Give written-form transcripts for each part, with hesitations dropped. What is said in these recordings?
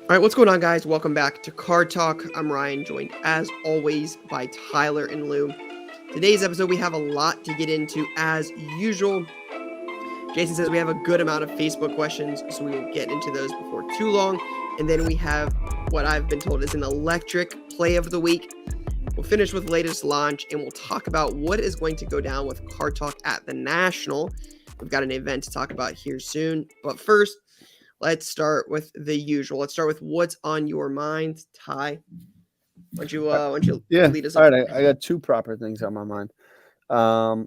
All right, what's going on, guys? Welcome back to Card Talk. I'm Ryan, joined as always by Tyler and Lou. Today's episode, we have a lot to get into as usual. Jason says we have a good amount of Facebook questions, so we will get into those before too long. And then we have what I've been told is an electric play of the week. We'll finish with latest launch, and we'll talk about what is going to go down with Card Talk at the National. We've got an event to talk about here soon. But first, let's start with the usual. Let's start with what's on your mind, Ty. Why don't you lead us up? All right, I got two proper things on my mind. Well,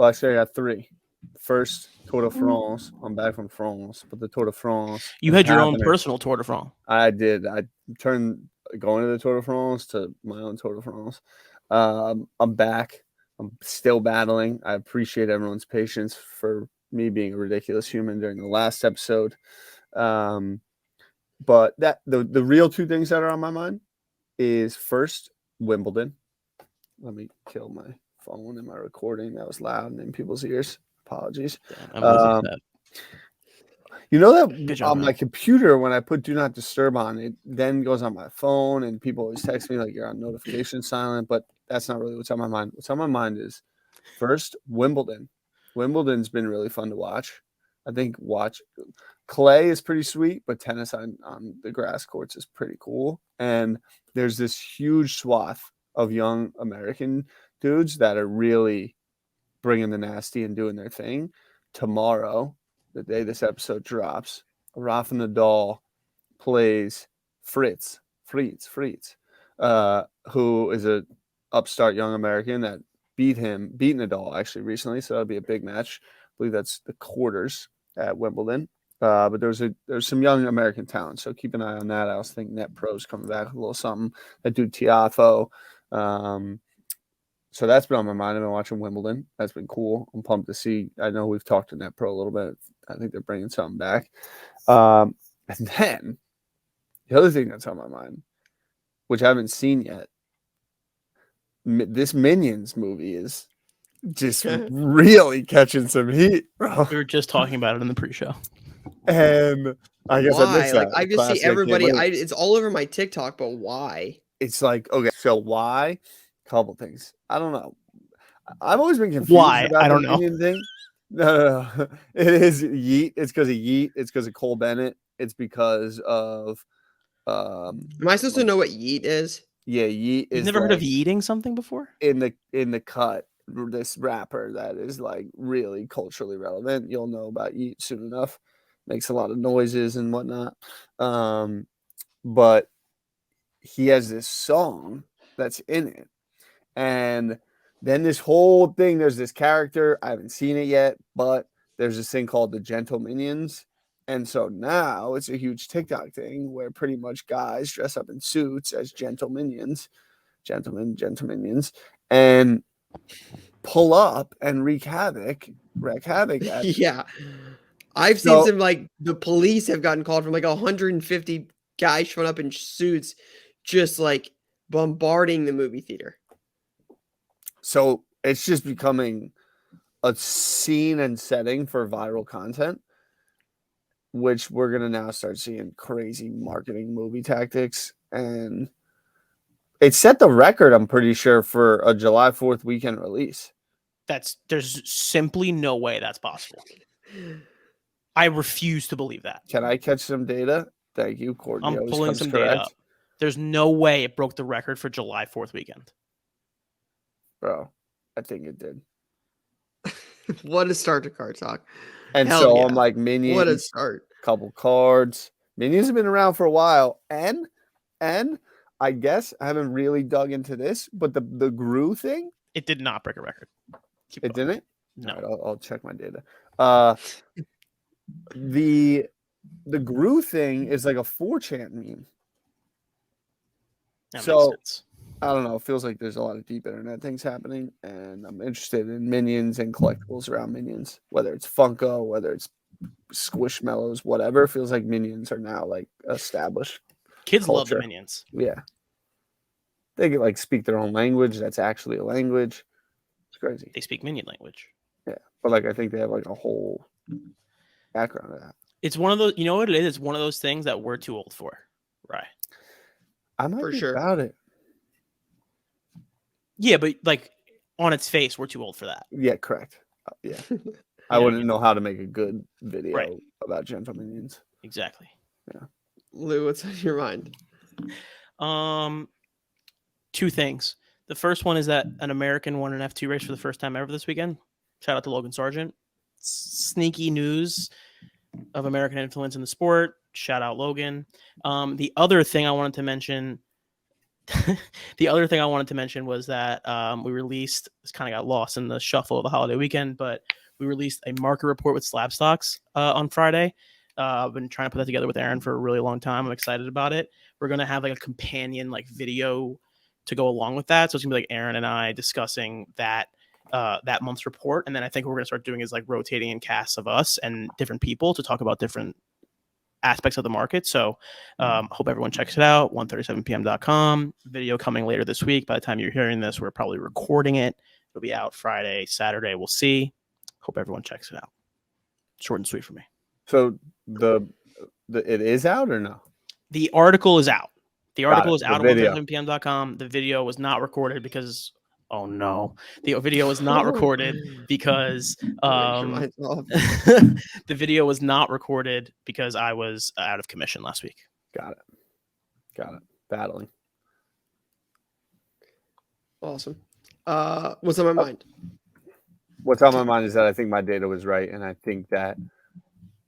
actually, I got three. First, Tour de France. I'm back from France, but the Tour de France. You had your own personal Tour de France. I did. I turned going to the Tour de France to my own Tour de France. I'm back. I'm still battling. I appreciate everyone's patience for me being a ridiculous human during the last episode. But that the real two things that are on my mind is first Wimbledon. Let me kill my phone and my recording. That was loud and in people's ears. Apologies. You know that on my computer, when I put do not disturb on, it then goes on my phone and people always text me like you're on notification silent, but that's not really what's on my mind. What's on my mind is first Wimbledon. Wimbledon's been really fun to watch. I think clay is pretty sweet, but tennis on the grass courts is pretty cool. And there's this huge swath of young American dudes that are really bringing the nasty and doing their thing. Tomorrow, the day this episode drops, Rafa Nadal plays Fritz, who is a upstart young American that beat Nadal actually recently. So that'll be a big match. I believe that's the quarters at Wimbledon. But there's some young American talent, so keep an eye on that. I also think Net Pro's coming back with a little something. That dude Tiafo. So that's been on my mind. I've been watching Wimbledon. That's been cool. I'm pumped to see. I know we've talked to Net Pro a little bit. I think they're bringing something back. And then the other thing that's on my mind, which I haven't seen yet, this Minions movie is just really catching some heat, bro. We were just talking about it in the pre-show. And I guess why? I missed that. I just see everybody. It's all over my TikTok, but why? It's like, okay, so why? Couple things. I don't know. I've always been confused. Why? About I don't the know. Minion thing. No. It is Yeet. It's because of Yeet. It's because of Cole Bennett. It's because of. Am I supposed to know what Yeet is? Yeah, Yeet is. You've never heard of eating something before? In the cut, this rapper that is like really culturally relevant. You'll know about Yeet soon enough. Makes a lot of noises and whatnot. But he has this song that's in it. And then this whole thing, there's this character. I haven't seen it yet, but there's this thing called the Gentle Minions. And so now it's a huge TikTok thing where pretty much guys dress up in suits as gentle minions, gentle minions, and pull up and wreak havoc. Yeah. I've seen some, like, the police have gotten called from like 150 guys showing up in suits, just like bombarding the movie theater. So it's just becoming a scene and setting for viral content, which we're going to now start seeing crazy marketing movie tactics. And it set the record, I'm pretty sure, for a July 4th weekend release. There's simply no way that's possible. I refuse to believe that. Can I catch some data? Thank you, Courtney. I'm pulling some data up. There's no way it broke the record for July 4th weekend. Bro, I think it did. What a start to Card Talk. And Hell so yeah. I'm like, Minions. What a start. Couple cards. Minions have been around for a while. And I guess I haven't really dug into this, but the Gru thing. It did not break a record. It didn't? No. Right, I'll check my data. The Gru thing is like a 4chan meme. That so makes sense. I don't know. It feels like there's a lot of deep internet things happening, and I'm interested in Minions and collectibles around Minions, whether it's Funko, whether it's Squishmallows, whatever. It feels like Minions are now like established. Kids culture. love the Minions. Yeah. They can like speak their own language. That's actually a language. It's crazy. They speak Minion language. Yeah. But like I think they have like a whole background of that. It's one of those, you know what it is? It's one of those things that we're too old for. Right. I might For be sure. about it. Yeah, but like on its face, we're too old for that. Yeah, correct. Yeah. I wouldn't know how to make a good video Right. about Gentle Minions. Exactly. Yeah. Lou, what's on your mind? Two things. The first one is that an American won an F2 race for the first time ever this weekend. Shout out to Logan Sargent. Sneaky news of American influence in the sport. Shout out Logan. The other thing I wanted to mention was that we released, this kind of got lost in the shuffle of the holiday weekend, but we released a market report with slab stocks on Friday. I've been trying to put that together with Aaron for a really long time. I'm excited about it. We're going to have like a companion like video to go along with that. So it's gonna be like Aaron and I discussing that month's report. And then I think what we're gonna start doing is like rotating in casts of us and different people to talk about different aspects of the market. So hope everyone checks it out. 1:37pm.com. Video coming later this week. By the time you're hearing this, we're probably recording it. It'll be out Friday, Saturday. We'll see. Hope everyone checks it out. Short and sweet for me. So the it is out or no? The article is out. The article is out on video. 1:37pm.com. The video was not recorded because oh no, the video was not recorded because the video was not recorded because I was out of commission last week. Got it. Battling. Awesome. What's on my mind? What's on my mind is that I think my data was right, and I think that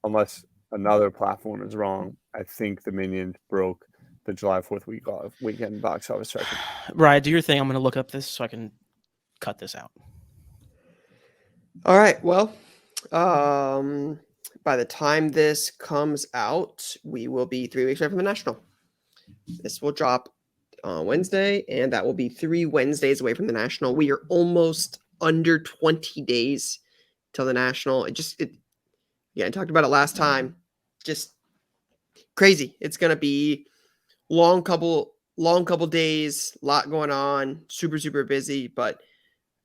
unless another platform is wrong, I think the Minions broke the July 4th weekend box office record. Right, do your thing. I'm going to look up this so I can cut this out. All right. Well, by the time this comes out, we will be 3 weeks away from the National. This will drop on Wednesday, and that will be 3 Wednesdays away from the National. We are almost under 20 days till the National. I talked about it last time. Just crazy. It's gonna be long couple days, lot going on, super busy, but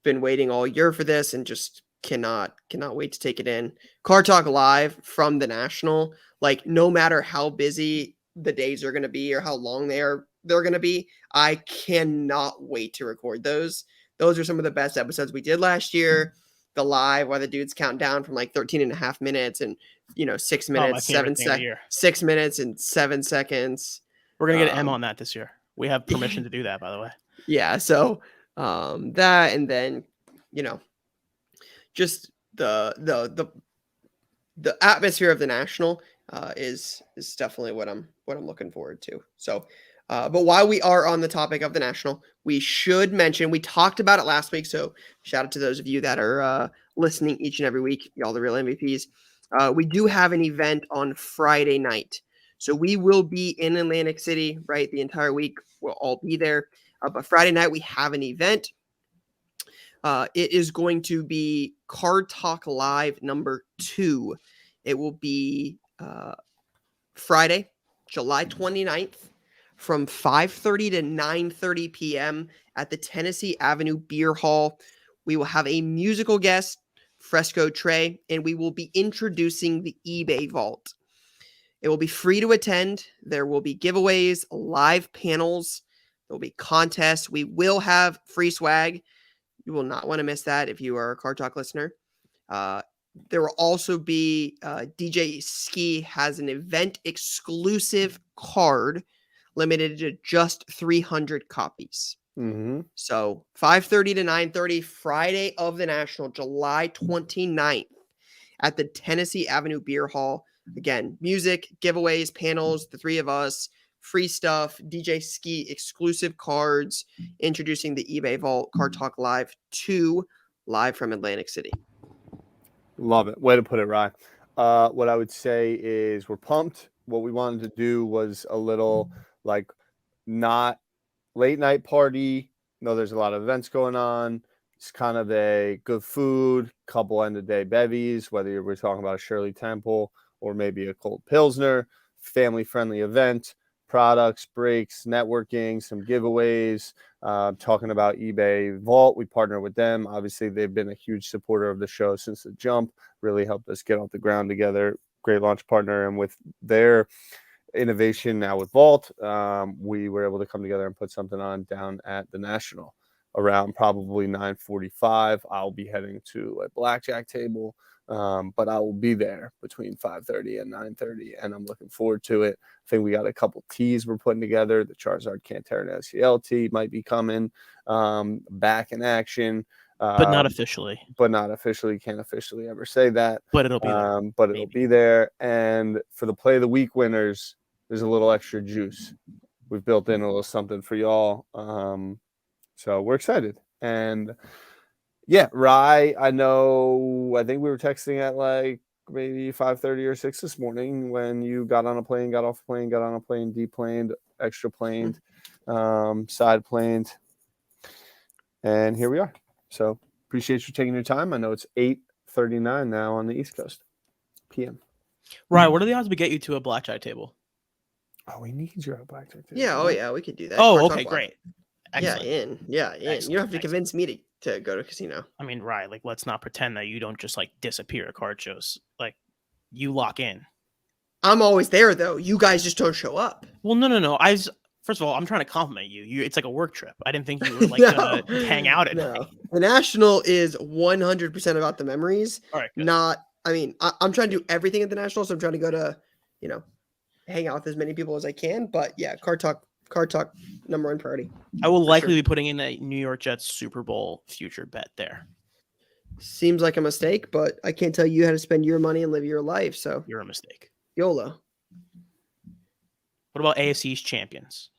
been waiting all year for this and just cannot wait to take it in. Car Talk Live from the National, like no matter how busy the days are gonna be or how long they're gonna be, I cannot wait to record those. Those are some of the best episodes we did last year. The live where the dudes count down from like 13 and a half minutes and 6 minutes, 6 minutes and 7 seconds. We're gonna get M on that this year. We have permission to do that, by the way. Yeah, so that, and then just the atmosphere of the National is definitely what I'm looking forward to. So but while we are on the topic of the National, we should mention, we talked about it last week, so shout out to those of you that are listening each and every week, y'all the real MVPs. We do have an event on Friday night. So we will be in Atlantic City, right? The entire week. We'll all be there. But Friday night, we have an event. It is going to be Card Talk Live number 2. It will be Friday, July 29th from 5:30 to 9:30 p.m. at the Tennessee Avenue Beer Hall. We will have a musical guest, Fresco Trey, and we will be introducing the eBay Vault. It will be free to attend. There will be giveaways, live panels. There will be contests. We will have free swag. You will not want to miss that if you are a Card Talk listener. There will also be DJ Ski has an event exclusive card limited to just 300 copies. Mm-hmm. So 5:30 to 9:30, Friday of the National, July 29th at the Tennessee Avenue Beer Hall. Again, music, giveaways, panels, the three of us, free stuff, DJ Ski exclusive cards, introducing the eBay Vault, Card Talk Live 2, live from Atlantic City. Love it. Way to put it, Ryan. What I would say is we're pumped. What we wanted to do was a little like not late night party. No, there's a lot of events going on. It's kind of a good food, couple end of day bevies, whether we're talking about a Shirley Temple or maybe a cold Pilsner, family friendly event, products, breaks, networking, some giveaways, talking about eBay Vault. We partner with them. Obviously, they've been a huge supporter of the show since the jump, really helped us get off the ground together. Great launch partner. And with their innovation now with Vault, we were able to come together and put something on down at the National around probably 9:45. I'll be heading to a blackjack table, but I will be there between 5:30 and 9:30, and I'm looking forward to it. I think we got a couple teas we're putting together. The Charizard Cantera and SEL tee might be coming back in action. But not officially. But not officially. Can't officially ever say that. But it'll be there. But it'll be there. And for the Play of the Week winners, there's a little extra juice. We've built in a little something for y'all. So we're excited. And yeah, Rye, I think we were texting at like maybe 5:30 or 6 this morning when you got on a plane, got off a plane, got on a plane, deplaned, extra planed, side planed. And here we are. So appreciate you taking your time. I know it's 8:39 now on the East Coast PM. Right. What are the odds we get you to a blackjack table? Oh, we need you at a blackjack table. Yeah. Oh, yeah. We could do that. Oh, okay. Great. Excellent. Yeah, in. Excellent. You don't have to convince me to go to a casino. I mean, right. Like, let's not pretend that you don't just like disappear at card shows. Like, you lock in. I'm always there, though. You guys just don't show up. Well, no. First of all, I'm trying to compliment you. It's like a work trip. I didn't think you were like gonna hang out at night. The National is 100% about the memories. All right. Good. I'm trying to do everything at the National, so I'm trying to go to, hang out with as many people as I can. But yeah, Card Talk, number one priority. I will likely be putting in a New York Jets Super Bowl future bet there. Seems like a mistake, but I can't tell you how to spend your money and live your life. So you're a mistake. YOLO. What about AFC East champions?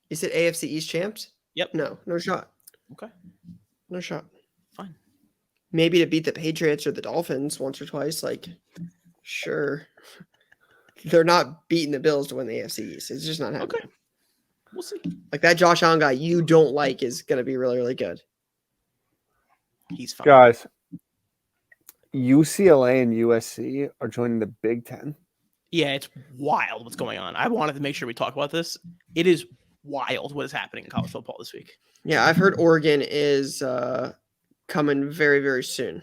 Is it AFC East champs? Yep. No shot. Okay. No shot. Fine. Maybe to beat the Patriots or the Dolphins once or twice. Like, sure. They're not beating the Bills to win the AFC East. It's just not happening. Okay. We'll see. Like that Josh Allen guy you don't like is going to be really, really good. He's fine. Guys, UCLA and USC are joining the Big Ten. Yeah, it's wild what's going on. I wanted to make sure we talk about this. It is wild what is happening in college football this week. Yeah, I've heard Oregon is coming very, very soon.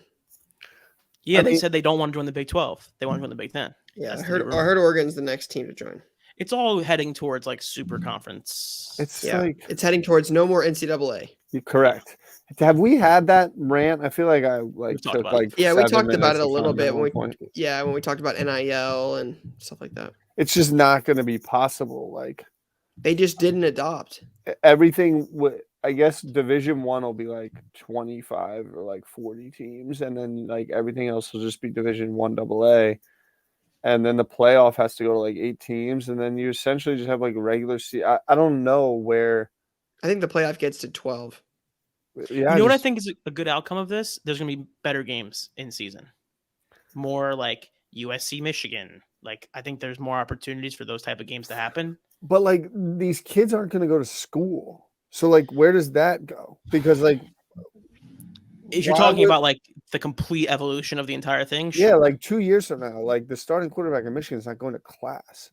Yeah, they said they don't want to join the Big 12. They want to join the Big 10. Yeah, I heard Oregon's the next team to join. It's all heading towards like super conference. It's heading towards no more NCAA. You're correct. Have we had that rant? I feel like we talked about it a little bit when we talked about NIL and stuff like that. It's just not going to be possible. Like they just didn't adopt everything. I guess Division I will be like 25 or like 40 teams, and then like everything else will just be Division I AA. And then the playoff has to go to like 8 teams, and then you essentially just have like regular season. I don't know where. I think the playoff gets to 12. Yeah, what I think is a good outcome of this? There's going to be better games in season. More like USC, Michigan. Like I think there's more opportunities for those type of games to happen. But like these kids aren't going to go to school, so like where does that go? Because like if you're talking about like the complete evolution of the entire thing, sure. Yeah, like 2 years from now, like the starting quarterback in Michigan is not going to class.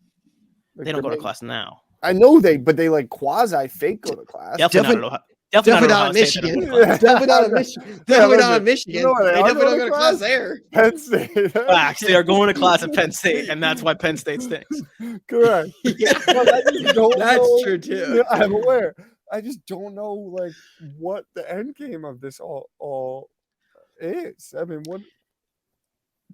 Like, they don't go to class now. I know but they like quasi fake go to class. Definitely not Michigan. Definitely not Michigan. Definitely not Michigan. You know they definitely don't go to class there. Penn State. Facts. They are going to class at Penn State, and that's why Penn State stinks. Correct. Yeah, that's true too. I'm aware. I just don't know like what the end game of this all is. I mean, what?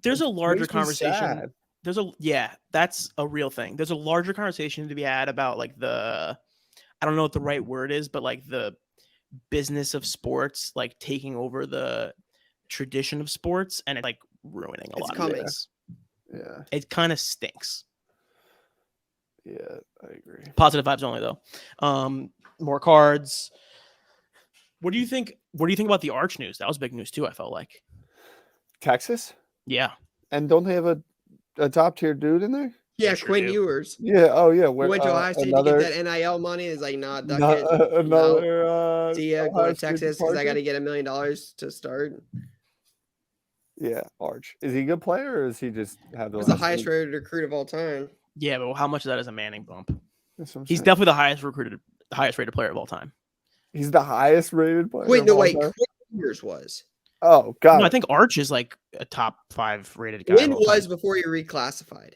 There's a larger conversation. That's a real thing. There's a larger conversation to be had about like I don't know what the right word is, but like the business of sports, like taking over the tradition of sports, and it's like ruining a lot of things. Yeah, it kind of stinks. Yeah, I agree. Positive vibes only, though. More cards. What do you think? What do you think about the Arch news? That was big news too. I felt like Texas. Yeah, and don't they have a top tier dude in there? Yeah, Quinn Ewers. Yeah. Oh, yeah. Went to Ohio State to get that NIL money. Is like, nah, duck it. See ya, go to Texas because I got to get $1 million to start. Yeah, Arch. Is he a good player, or is he just have the highest rated recruit of all time? Yeah, but how much of that is a Manning bump? He's definitely the highest rated player of all time. He's the highest rated player. Wait, Quinn Ewers was. Oh God! No, I think Arch is like a top 5 rated guy. Quinn was before he reclassified.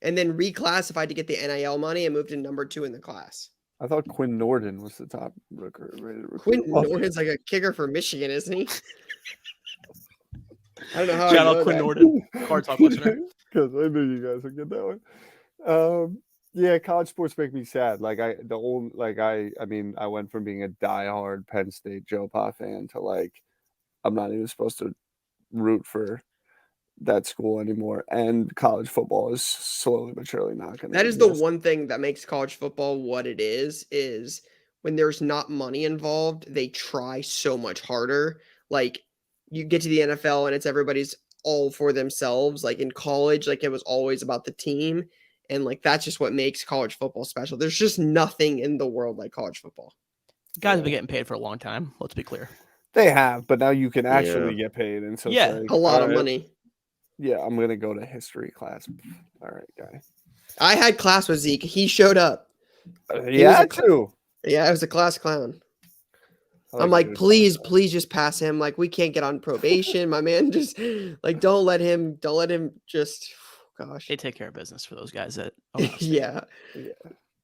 and then reclassified to get the NIL money and moved to number 2 in the class. I thought Quinn Nordin was the top rated recruit. Quinn Nordin's like a kicker for Michigan, isn't he? I don't know how. Shout out Quinn Nordin, Card Talk listener. Because I knew you guys would get that one. Yeah, college sports make me sad. Like I went from being a diehard Penn State Joe Pa fan to like, I'm not even supposed to root for that school anymore. And college football is slowly but surely not going to. That is the one thing that makes college football what it is when there's not money involved, they try so much harder. Like you get to the NFL and it's everybody's all for themselves. Like in college, like it was always about the team. And like that's just what makes college football special. There's just nothing in the world like college football. Guys have been getting paid for a long time. Let's be clear. They have, but now you can actually get paid, and so like, a lot of money. Yeah, I'm gonna go to history class. All right, guy. I had class with Zeke. He showed up. Too. Yeah, I was a class clown. I'm like, please just pass him. Like, we can't get on probation. My man, just like, don't let him just. Gosh, they take care of business for those guys that. Yeah.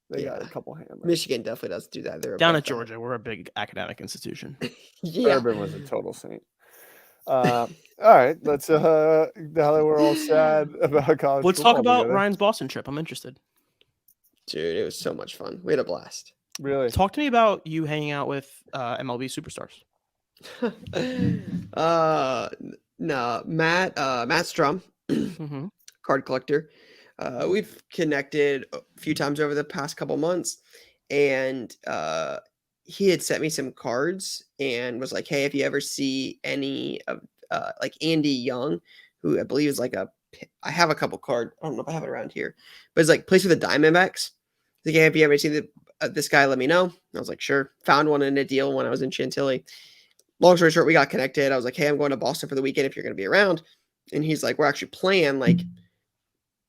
They got a couple hammers. Michigan definitely does do that. They're down at Georgia. We're a big academic institution. Yeah. Urban was a total saint. All right, let's. Now that we're all sad about college, let's talk about Ryan's Boston trip. I'm interested. Dude, it was so much fun. We had a blast. Really? Talk to me about you hanging out with MLB superstars. No, Matt Strum. Mm-hmm. Card collector. We've connected a few times over the past couple months, and he had sent me some cards and was like, hey, if you ever see any of like Andy Young, who I believe is like I have a couple cards. I don't know if I have it around here, but it's like plays for the Diamondbacks. Like, hey, if you ever see this guy, let me know. And I was like, sure. Found one in a deal when I was in Chantilly. Long story short, we got connected. I was like, hey, I'm going to Boston for the weekend if you're going to be around. And he's like, we're actually playing. Like,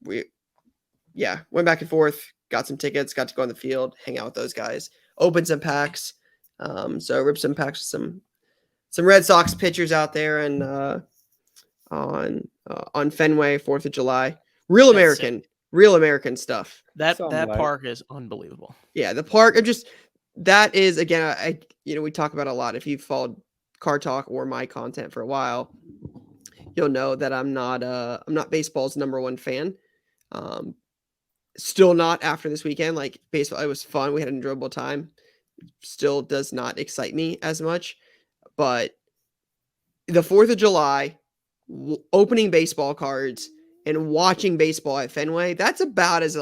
went back and forth, got some tickets, got to go on the field, hang out with those guys, opened some packs. So I ripped some packs with some Red Sox pitchers out there and on Fenway, 4th of July. Real American stuff. That park is unbelievable. Yeah, the park. That is, again, we talk about a lot. If you've followed Card Talk or my content for a while, you'll know that I'm not baseball's number one fan. Still not after this weekend. Like, baseball, it was fun. We had an enjoyable time. Still does not excite me as much. But the 4th of July, opening baseball cards and watching baseball at Fenway, that's about as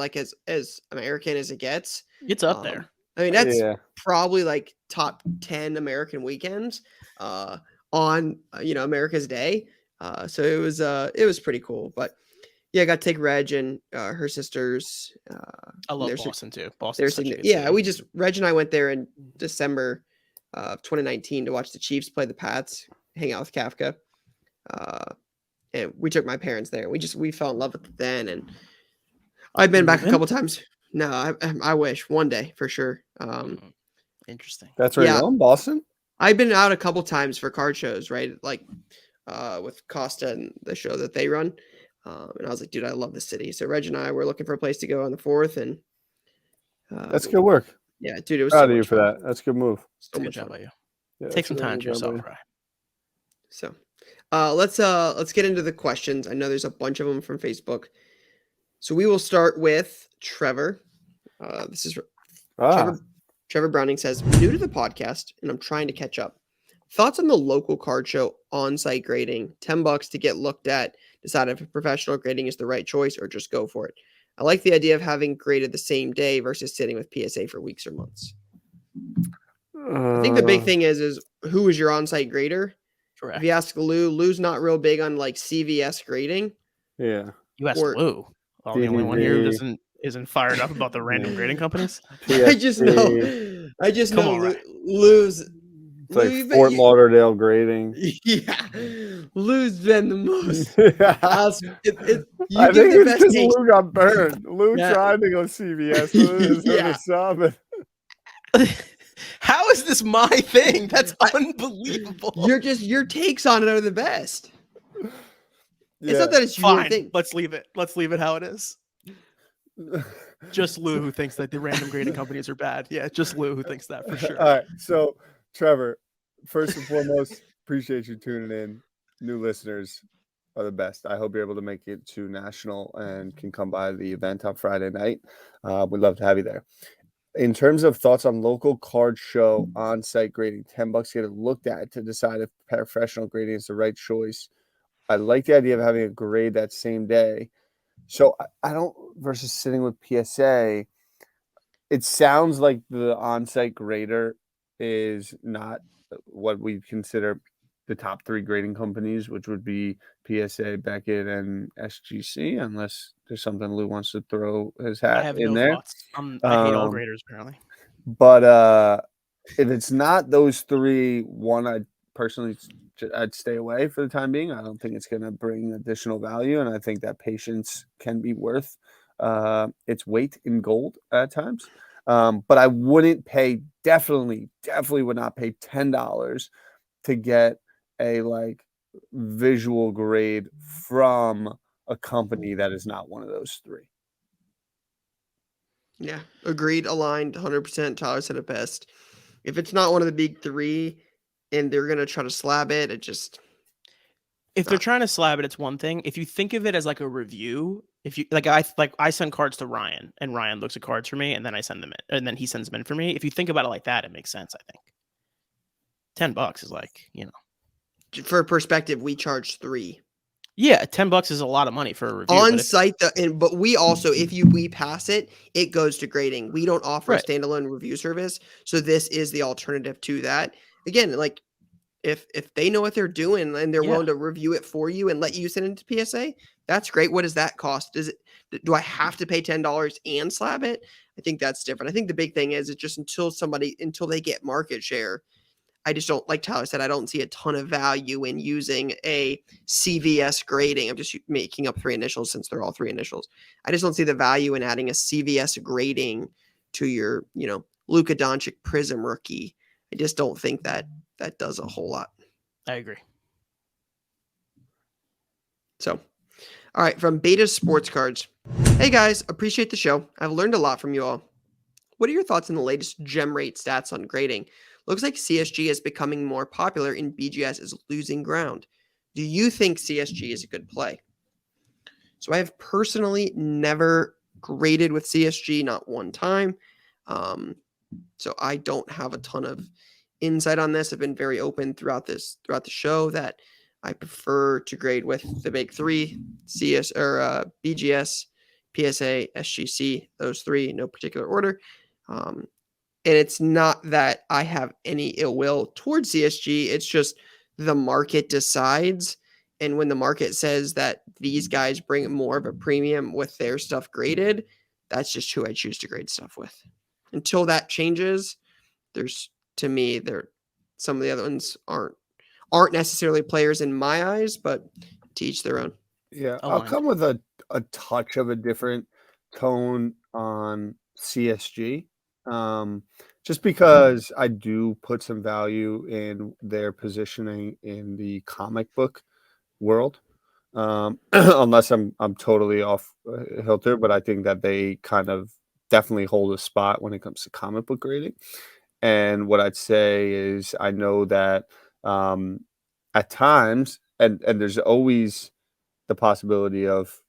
American as it gets. It's up there. I mean, that's probably like top 10 American weekends on America's Day. So it was pretty cool. But yeah, I got to take Reg and her sisters. I love Boston too. Boston. Reg and I went there in December of 2019 to watch the Chiefs play the Pats, hang out with Kafka. And we took my parents there. We fell in love with it then. And I've been back a couple times. No, I wish one day for sure. Interesting. That's where you're in Boston? I've been out a couple times for card shows, right? Like with Costa and the show that they run. And I was like, dude, I love the city. So Reg and I were looking for a place to go on the 4th. And that's good work. Yeah, dude, it was proud of you for that. That's a good move. Good job by you. Yeah, take some time to yourself, right? So let's get into the questions. I know there's a bunch of them from Facebook. So we will start with Trevor. This is Trevor Browning says, new to the podcast, and I'm trying to catch up. Thoughts on the local card show on-site grading, $10 to get looked at, decide if a professional grading is the right choice or just go for it. I like the idea of having graded the same day versus sitting with PSA for weeks or months. I think the big thing is who is your on-site grader? Correct. If you ask Lou's not real big on like CVS grading. Yeah. You ask Lou. Oh, the only one here who isn't fired up about the random grading companies. I just know Lou's. It's like Fort Lauderdale grading. Yeah. Lou's been the most. I think it's because Lou got burned. Lou tried to go CVS. How is this my thing? That's unbelievable. Your takes on it are the best. It's not that it's your thing. Let's leave it. Let's leave it how it is. Just Lou who thinks that the random grading companies are bad. Yeah, just Lou who thinks that for sure. All right. So, Trevor, first and foremost, appreciate you tuning in. New listeners are the best. I hope you're able to make it to National and can come by the event on Friday night. We'd love to have you there. In terms of thoughts on local card show on-site grading, $10 to get it looked at to decide if professional grading is the right choice. I like the idea of having a grade that same day. So I don't, versus sitting with PSA, it sounds like the on-site grader is not what we consider the top 3 grading companies, which would be PSA, Beckett, and SGC, unless there's something Lou wants to throw his I hat have in no there. thoughts. I hate all graders apparently. But if it's not those 3, one, I'd stay away for the time being. I don't think it's going to bring additional value, and I think that patience can be worth its weight in gold at times. But I wouldn't pay, definitely would not pay $10 to get a visual grade from a company that is not one of those 3. Yeah, agreed, aligned, 100%. Tyler said it best. If it's not one of the big 3 and they're going to try to slab it, if they're trying to slab it, it's one thing. If you think of it as like a review, if you I send cards to Ryan and Ryan looks at cards for me and then I send them in and then he sends them in for me. If you think about it like that, it makes sense, I think. $10 is for perspective, we charge 3. Yeah, $10 is a lot of money for a review. On site, but we also, if we pass it, it goes to grading. We don't offer a standalone review service, so this is the alternative to that. Again, if they know what they're doing and they're willing to review it for you and let you send it to PSA, that's great. What does that cost? Do I have to pay $10 and slab it? I think that's different. I think the big thing is it's just until they get market share. I just don't, like Tyler said, I don't see a ton of value in using a CVS grading. I'm just making up 3 initials since they're all 3 initials. I just don't see the value in adding a CVS grading to your, Luka Doncic Prizm rookie. I just don't think that does a whole lot. I agree. So, all right, from Beta Sports Cards. Hey guys, appreciate the show. I've learned a lot from you all. What are your thoughts on the latest GemRate stats on grading? Looks like CSG is becoming more popular and BGS is losing ground. Do you think CSG is a good play? So I have personally never graded with CSG, not one time. So I don't have a ton of insight on this. I've been very open throughout the show that I prefer to grade with the big 3, BGS, PSA, SGC, those 3, no particular order. And it's not that I have any ill will towards CSG. It's just the market decides. And when the market says that these guys bring more of a premium with their stuff graded, that's just who I choose to grade stuff with. Until that changes, some of the other ones aren't necessarily players in my eyes, but to each their own. Yeah, I'll come with a touch of a different tone on CSG. Just because I do put some value in their positioning in the comic book world, unless I'm totally off kilter, but I think that they kind of definitely hold a spot when it comes to comic book grading. And what I'd say is I know that at times, and there's always the possibility of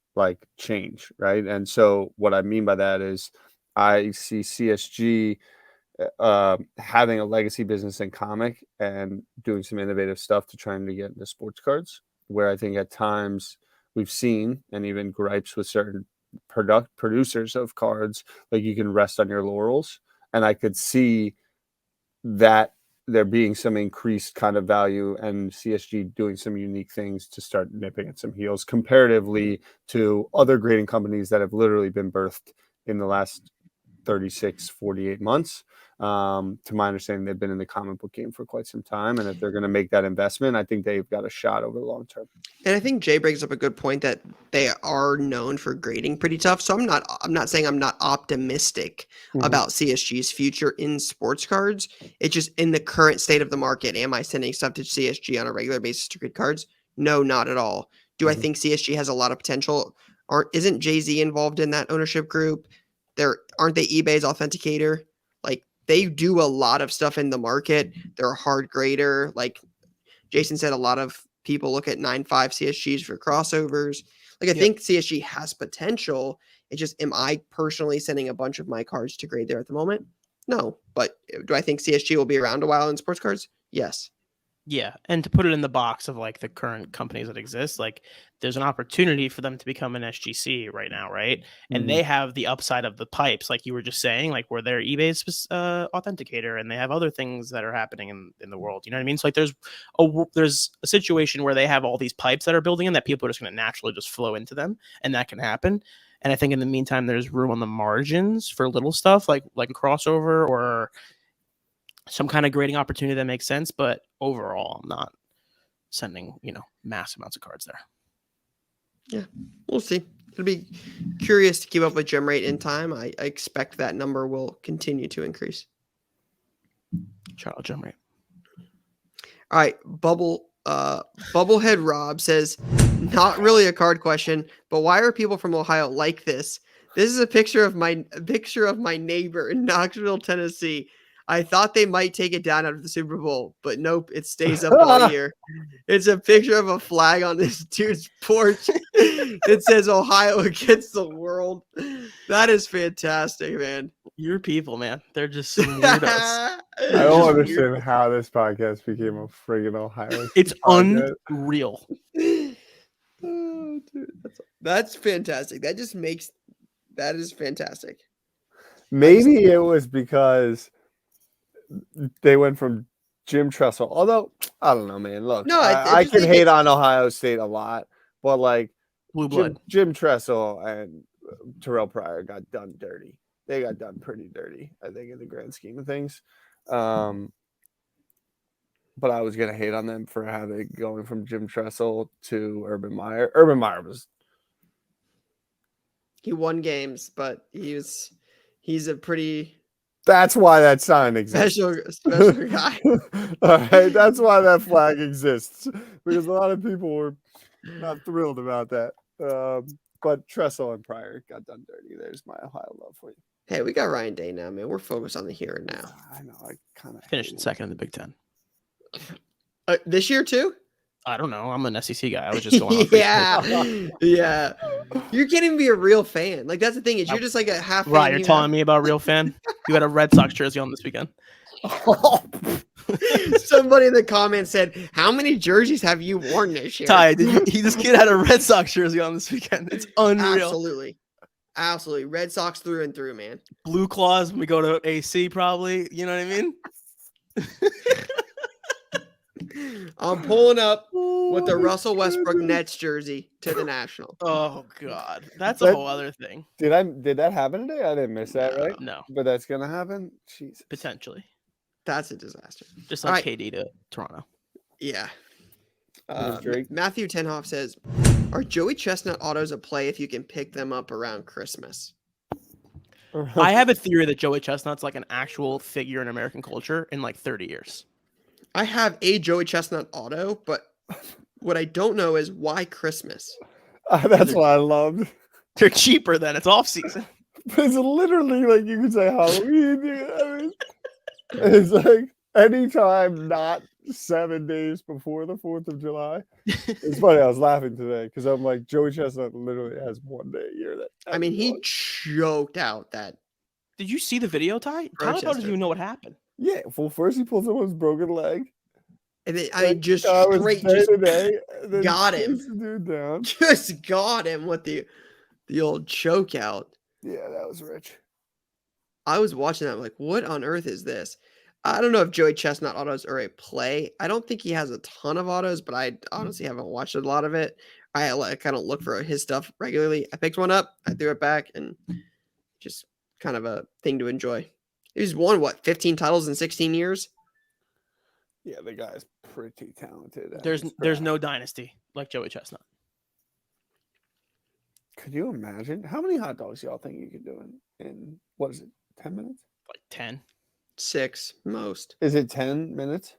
change, right? And so what I mean by that is I see CSG having a legacy business in comic and doing some innovative stuff to trying to get into sports cards, where I think at times we've seen, and even gripes with certain producers of cards, you can rest on your laurels. And I could see that there being some increased kind of value and CSG doing some unique things to start nipping at some heels comparatively to other grading companies that have literally been birthed in the last 36, 48 months. To my understanding, they've been in the comic book game for quite some time. And if they're going to make that investment, I think they've got a shot over the long term. And I think Jay brings up a good point that they are known for grading pretty tough. So I'm not saying I'm not optimistic about CSG's future in sports cards. It's just in the current state of the market. Am I sending stuff to CSG on a regular basis to grade cards? No, not at all. Do I think CSG has a lot of potential Isn't Jay-Z involved in that ownership group? Aren't they eBay's authenticator? Like they do a lot of stuff in the market. They're a hard grader. Like Jason said, a lot of people look at 9.5 CSGs for crossovers. Like I think CSG has potential. It's just, am I personally sending a bunch of my cards to grade there at the moment? No. But do I think CSG will be around a while in sports cards? Yes. Yeah, and to put it in the box of like the current companies that exist, like there's an opportunity for them to become an SGC right now, right? And they have the upside of the pipes, like you were just saying, like where they're eBay's authenticator, and they have other things that are happening in the world. You know what I mean? So like there's a situation where they have all these pipes that are building in that people are just going to naturally just flow into them, and that can happen. And I think in the meantime, there's room on the margins for little stuff like a crossover or some kind of grading opportunity that makes sense, but overall, I'm not sending, massive amounts of cards there. Yeah, we'll see. It'll be curious to keep up with GemRate in time. I expect that number will continue to increase. Shout out GemRate. All right, Bubblehead Rob says, not really a card question, but why are people from Ohio like this? This is a picture of my neighbor in Knoxville, Tennessee. I thought they might take it down after the Super Bowl, but nope, it stays up all year. It's a picture of a flag on this dude's porch. It says Ohio against the world. That is fantastic, man. Your people, man. They're just some weirdos. I don't understand how this podcast became a friggin' Ohio. It's unreal. Oh, dude, that's fantastic. That is fantastic. Maybe it was because they went from Jim Tressel. Although, I don't know, man. Look, no, I can hate on Ohio State a lot, but like Blue blood. Jim Tressel and Terrell Pryor got done dirty. They got done pretty dirty, I think, in the grand scheme of things. But I was gonna hate on them for going from Jim Tressel to Urban Meyer. Urban Meyer he won games, but he's a pretty. That's why that sign exists. Special guy. All right, that's why that flag exists, because a lot of people were not thrilled about that. But Tressel and Pryor got done dirty. There's my Ohio love for you. Hey, we got Ryan Day now, man. We're focused on the here and now. I know. I kind of finished second in the Big Ten. This year too? I don't know. I'm an SEC guy. I was just going. Yeah. You can't even be a real fan. Like that's the thing is you're just like a half. Right, you're telling me about a real fan. You had a Red Sox jersey on this weekend. Somebody in the comments said, "How many jerseys have you worn this year?" Ty, this kid had a Red Sox jersey on this weekend. It's unreal. Absolutely. Red Sox through and through, man. Blue Claws when we go to AC, probably. You know what I mean? I'm pulling up with the Russell Westbrook Nets jersey to the National. Oh God, that's a whole other thing. Did that happen today? I didn't miss that, right? No, but that's gonna happen. Jesus. Potentially. That's a disaster. Just like KD to Toronto. Yeah. Matthew Tenhoff says, "Are Joey Chestnut autos a play if you can pick them up around Christmas?" I have a theory that Joey Chestnut's like an actual figure in American culture in like 30 years. I have a Joey Chestnut auto, but what I don't know is why Christmas. That's what I loved. They're cheaper then. It's off season. It's literally like you could say Halloween. I mean, it's like anytime not 7 days before the 4th of July. It's funny. I was laughing today because I'm like, Joey Chestnut literally has 1 day a year. He choked out that. Did you see the video, Ty? Tyler doesn't even know what happened. Yeah, well, first he pulled someone's broken leg. And then just straight got him. Dude down. Just got him with the old choke out. Yeah, that was rich. I was watching that. I'm like, what on earth is this? I don't know if Joey Chestnut autos are a play. I don't think he has a ton of autos, but I honestly haven't watched a lot of it. I kind of look for his stuff regularly. I picked one up, I threw it back, and just kind of a thing to enjoy. He's won 15 titles in 16 years? Yeah, the guy's pretty talented. There's no dynasty like Joey Chestnut. Could you imagine how many hot dogs y'all think you could do in what is it, 10 minutes? Like 10. 6 most. Is it 10 minutes?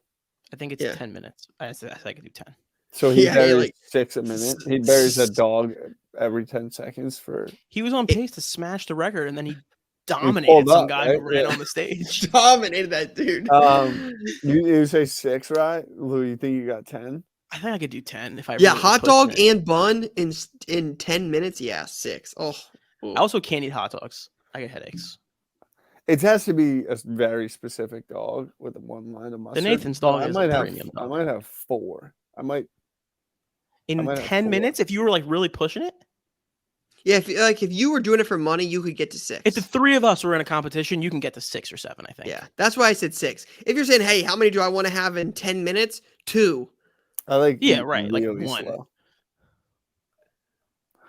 I think it's 10 minutes. I could do 10. So he Yeah, buries like 6 a minute. He buries a dog every 10 seconds for. He was on pace to smash the record, and then he pulled dominated some up, guy right? who ran Yeah. on the stage. dominated that dude. You say 6, right? Lou, you think you got 10? I think I could do 10 if I Yeah, really was hot pushing dog it. and bun in 10 minutes. Yeah, 6. Oh, I also can't eat hot dogs. I get headaches. It has to be a very specific dog with one line of mustard. The Nathan's but dog I is might a have. premium I dog. might have 4. In might have 10 4. minutes, if you were like really pushing it, yeah. If you were doing it for money, you could get to 6. if the 3 of us were in a competition, you can get to 6 or 7, I think. Yeah, that's why I said 6. If you're saying, hey, how many do I want to have in 10 minutes? 2. I like. Yeah, right. Like Really 1. slow.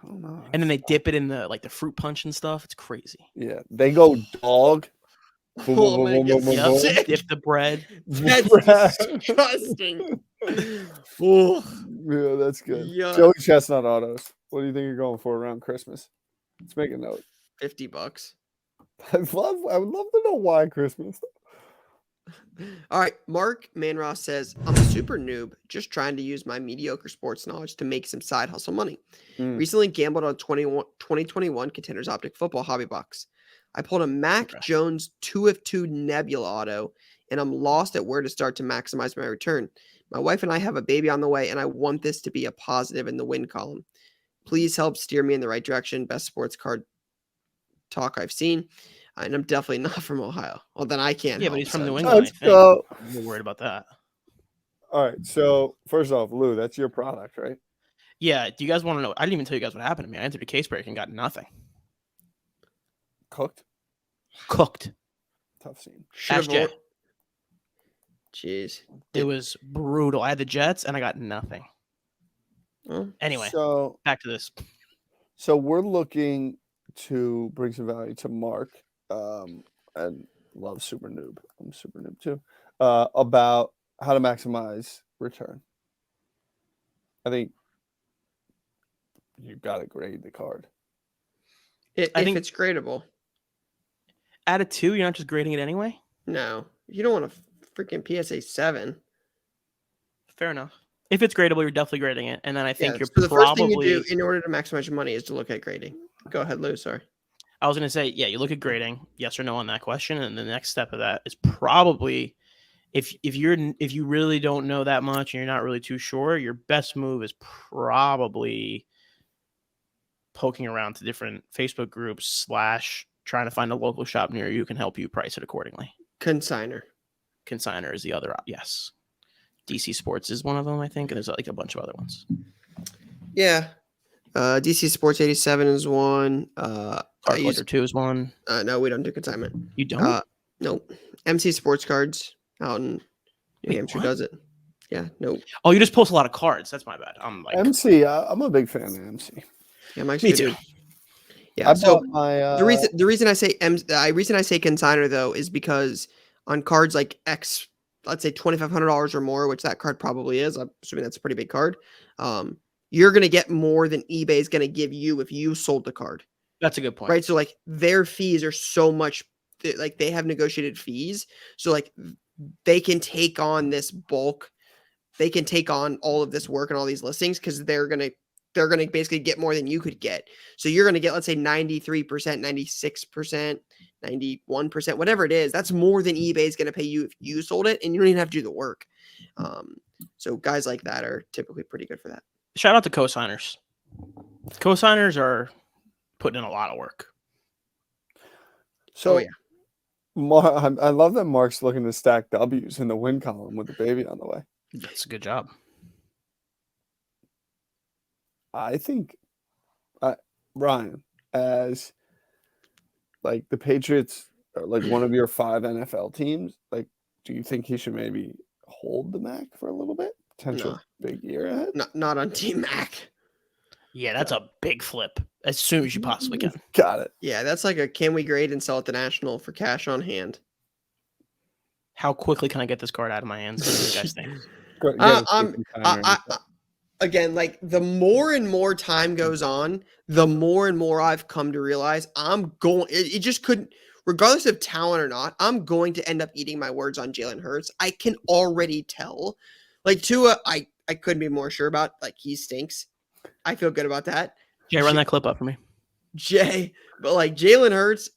I don't know. And then they dip it in the like the fruit punch and stuff. It's crazy. Yeah, they go dog. Oh, I'm gonna get Yep. sick. Dip the bread. That's disgusting. Yeah, that's good. Yeah. Joey Chestnut autos. What do you think you're going for around Christmas? Let's make a note. $50. I would love to know why Christmas. All right, Mark Manross says, I'm a super noob, just trying to use my mediocre sports knowledge to make some side hustle money. Recently gambled on 2021 Contenders Optic Football Hobby Box. I pulled a Mac Jones 2 of 2 Nebular Auto, and I'm lost at where to start to maximize my return. My wife and I have a baby on the way, and I want this to be a positive in the win column. Please help steer me in the right direction. Best sports card talk I've seen. And I'm definitely not from Ohio. Well, then I can't. Yeah, help, but he's from so New it's- England. Let's go. I'm more worried about that. All right. So first off, Lou, that's your product, right? Yeah. Do you guys want to know? I didn't even tell you guys what happened to me. I entered a case break and got nothing. Cooked. Tough scene. Ask Jay. Jeez. It was brutal. I had the Jets and I got nothing. Well, Anyway, So back to this. So we're looking to bring some value to Mark, and love Super Noob. I'm Super Noob too. About how to maximize return. I think you got to grade the card. If it's gradable. Out of 2, you're not just grading it anyway? No. You don't want a freaking PSA 7. Fair enough. If it's gradable, you're definitely grading it. And then I think you're so the probably... first thing you do in order to maximize your money is to look at grading. Go ahead, Lou. Sorry. I was going to say, yeah, you look at grading, yes or no on that question. And the next step of that is probably, if you really don't know that much and you're not really too sure, your best move is probably poking around to different Facebook groups / trying to find a local shop near you can help you price it accordingly. Consigner is the other. Yes. DC Sports is one of them, I think. And there's like a bunch of other ones. Yeah. DC Sports 87 is one. Card Collector 2 is one. No, we don't do consignment. You don't? Nope. MC Sports Cards out in New Hampshire does it. Yeah, nope. Oh, you just post a lot of cards. That's my bad. I'm like MC. I'm a big fan of MC. Yeah, Mike's me good too. dude. Yeah, so my, the reason I say consigner though is because on cards like X, let's say $2,500 or more, which that card probably is. I'm assuming that's a pretty big card. You're gonna get more than eBay is gonna give you if you sold the card. That's a good point. Right. So like their fees are so much, like they have negotiated fees. So like they can take on this bulk. They can take on all of this work and all these listings because they're gonna basically get more than you could get. So you're gonna get, let's say 93%, 96%, 91%, whatever it is. That's more than eBay is gonna pay you if you sold it, and you don't even have to do the work. So guys like that are typically pretty good for that. Shout out to cosigners. Cosigners are putting in a lot of work. So, I love that Mark's looking to stack W's in the win column with the baby on the way. That's a good job. I think, Ryan, as like the Patriots are like one of your 5 NFL teams, like, do you think he should maybe hold the Mac for a little bit? Potential big year ahead? Not on Team Mac. Yeah, that's a big flip as soon as you possibly can. Got it. Yeah, that's like a can we grade and sell at the National for cash on hand. How quickly can I get this card out of my hands? What do you guys think? Again, like the more and more time goes on, the more and more I've come to realize it just couldn't, regardless of talent or not, I'm going to end up eating my words on Jalen Hurts. I can already tell. Like Tua, I couldn't be more sure about. Like, he stinks. I feel good about that. Jay, run that clip up for me. Jay, but like Jalen Hurts,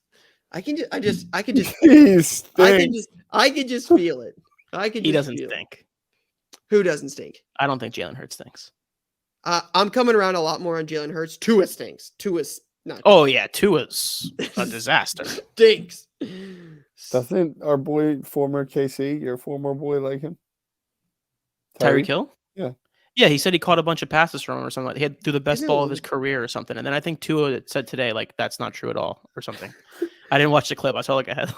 I can just I could just feel it. He doesn't stink. Who doesn't stink? I don't think Jalen Hurts stinks. I'm coming around a lot more on Jalen Hurts. Tua stinks. Tua's not. Oh yeah, Tua's a disaster. Stinks. Doesn't our boy, former KC, your former boy, like him? Tyreek Hill? Yeah. Yeah, he said he caught a bunch of passes from him or something. He had threw the best Isn't ball it of his career or something. And then I think Tua said today, like, that's not true at all or something. I didn't watch the clip. I saw like a headline.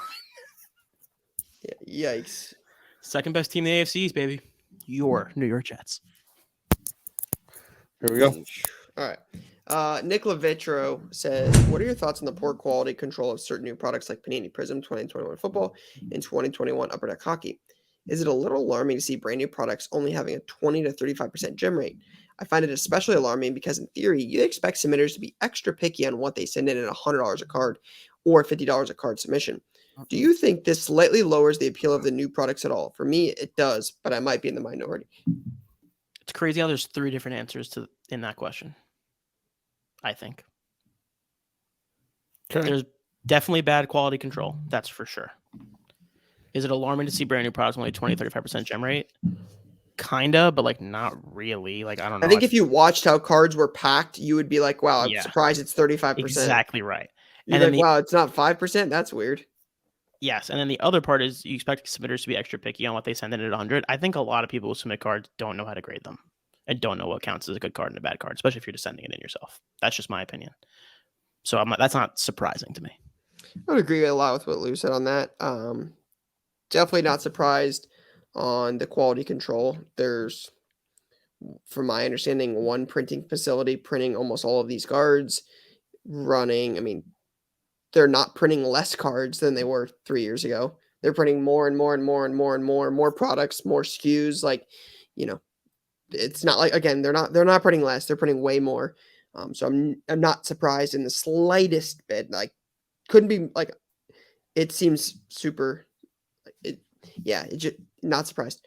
Yeah, yikes. Second best team in the AFC, baby. Your New York Jets. Here we go. All right. Nick Levitro says, what are your thoughts on the poor quality control of certain new products like Panini Prizm 2021 football and 2021 Upper Deck hockey? Is it a little alarming to see brand new products only having a 20 to 35% gem rate? I find it especially alarming because in theory, you expect submitters to be extra picky on what they send in at $100 a card or $50 a card submission. Do you think this slightly lowers the appeal of the new products at all? For me, it does, but I might be in the minority. It's crazy how there's 3 different answers in that question. I think. Okay. There's definitely bad quality control. That's for sure. Is it alarming to see brand new products only 20, 35% gem rate? Kinda, but like not really. Like, I don't know. I think if you watched how cards were packed, you would be like, wow, I'm surprised it's 35%. Exactly right. You're like, wow, it's not 5%? That's weird. Yes, and then the other part is you expect submitters to be extra picky on what they send in at 100. I think a lot of people who submit cards don't know how to grade them and don't know what counts as a good card and a bad card, especially if you're just sending it in yourself. That's just my opinion. So that's not surprising to me. I would agree a lot with what Lou said on that. Definitely not surprised on the quality control. There's, from my understanding, one printing facility printing almost all of these cards, running. I mean, they're not printing less cards than they were 3 years ago. They're printing more and more and more and more and more products, more SKUs. Like, it's not like, again, they're not printing less. They're printing way more. So I'm not surprised in the slightest bit. Like, couldn't be like, it seems super. It's just not surprised.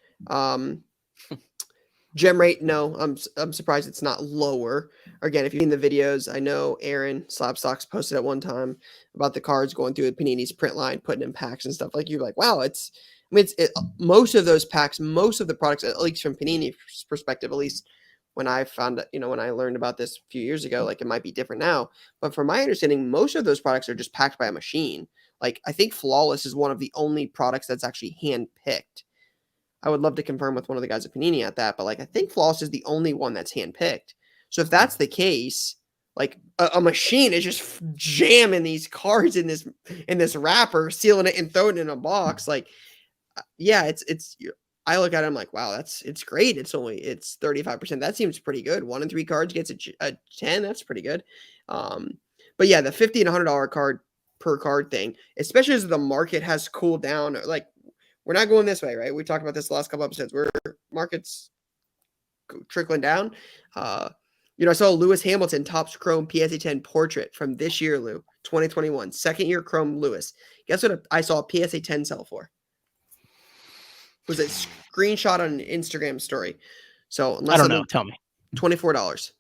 Gem rate, no, I'm surprised it's not lower. Again, if you've seen the videos, I know Aaron Slabstocks posted at one time about the cards going through Panini's print line, putting in packs and stuff. Like, you're like, wow, most of those packs, most of the products, at least from Panini's perspective, at least when I found, when I learned about this a few years ago, like, it might be different now. But from my understanding, most of those products are just packed by a machine. Like, I think Flawless is one of the only products that's actually hand-picked. I would love to confirm with one of the guys at Panini at that, but like, I think Flawless is the only one that's hand-picked. So if that's the case, like, a machine is just jamming these cards in this wrapper, sealing it and throwing it in a box. Like, yeah, it's. I look at it, I'm like, wow, it's great. It's 35%. That seems pretty good. 1 in 3 cards gets a 10. That's pretty good. But yeah, the $50 and $100 card per card thing, especially as the market has cooled down. Like, we're not going this way, right? We talked about this the last couple episodes where market's trickling down. I saw Lewis Hamilton Topps Chrome PSA 10 portrait from this year, Lou, 2021, second year Chrome Lewis. Guess what I saw a PSA 10 sell for? It was a screenshot on an Instagram story. So I don't know. Tell me. $24.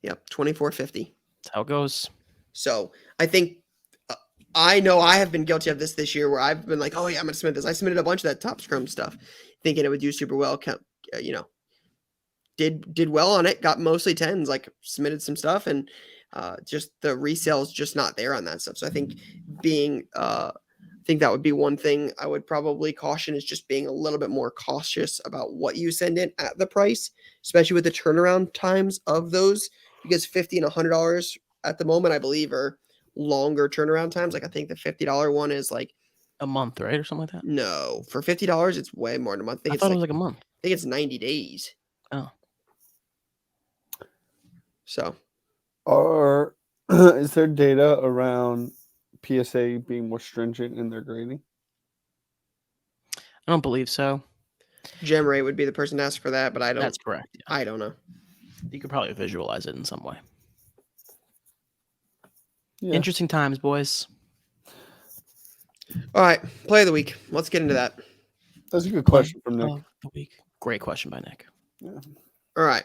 Yep, $24.50. That's how it goes. So I think I know I have been guilty of this year where I've been like, oh yeah, I'm gonna submit this. I submitted a bunch of that Topps Chrome stuff, thinking it would do super well. Did well on it. Got mostly 10s. Like, submitted some stuff, and just the resale's just not there on that stuff. So I think I think that would be one thing I would probably caution, is just being a little bit more cautious about what you send in at the price, especially with the turnaround times of those, because $50 and $100 at the moment, I believe, are longer turnaround times. Like, I think the $50 one is like a month, right? Or something like that. No, for $50, it's way more than a month. I thought it was like a month. I think it's 90 days. Oh. So. Is there data around PSA being more stringent in their grading? I don't believe so. GemRate would be the person to ask for that, but I don't. That's correct. Yeah. I don't know. You could probably visualize it in some way. Yeah. Interesting times, boys. All right, play of the week. Let's get into that. That's a good question from Nick. Of the week. Great question by Nick. Yeah. All right.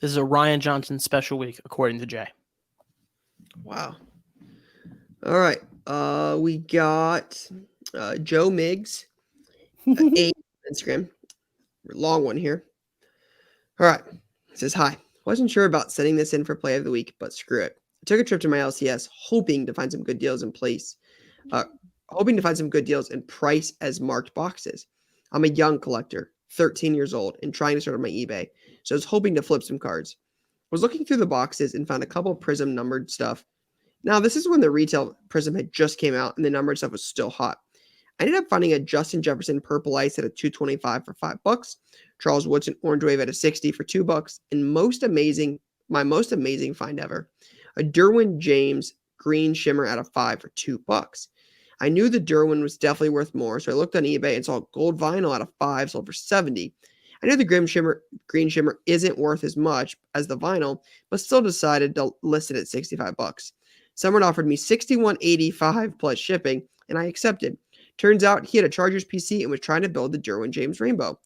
This is a Ryan Johnson special week, according to Jay. Wow. All right. We got Joe Miggs, a Instagram, long one here. All right. It says, hi. Wasn't sure about sending this in for play of the week, but screw it. I took a trip to my LCS, hoping to find some good deals in price as marked boxes. I'm a young collector, 13 years old, and trying to start on my eBay, so I was hoping to flip some cards. Was looking through the boxes and found a couple of Prizm numbered stuff. Now, this is when the retail Prizm had just came out and the numbered stuff was still hot. I ended up finding a Justin Jefferson Purple Ice at a $225 for $5, Charles Woodson Orange Wave at a $60 for $2, and my most amazing find ever, a Derwin James Green Shimmer at a $5 for $2. I knew the Derwin was definitely worth more, so I looked on eBay and saw gold vinyl at a $5 sold for $70. I knew the Green Shimmer isn't worth as much as the vinyl, but still decided to list it at $65. Someone offered me $61.85 plus shipping, and I accepted. Turns out he had a Chargers PC and was trying to build the Derwin James Rainbow.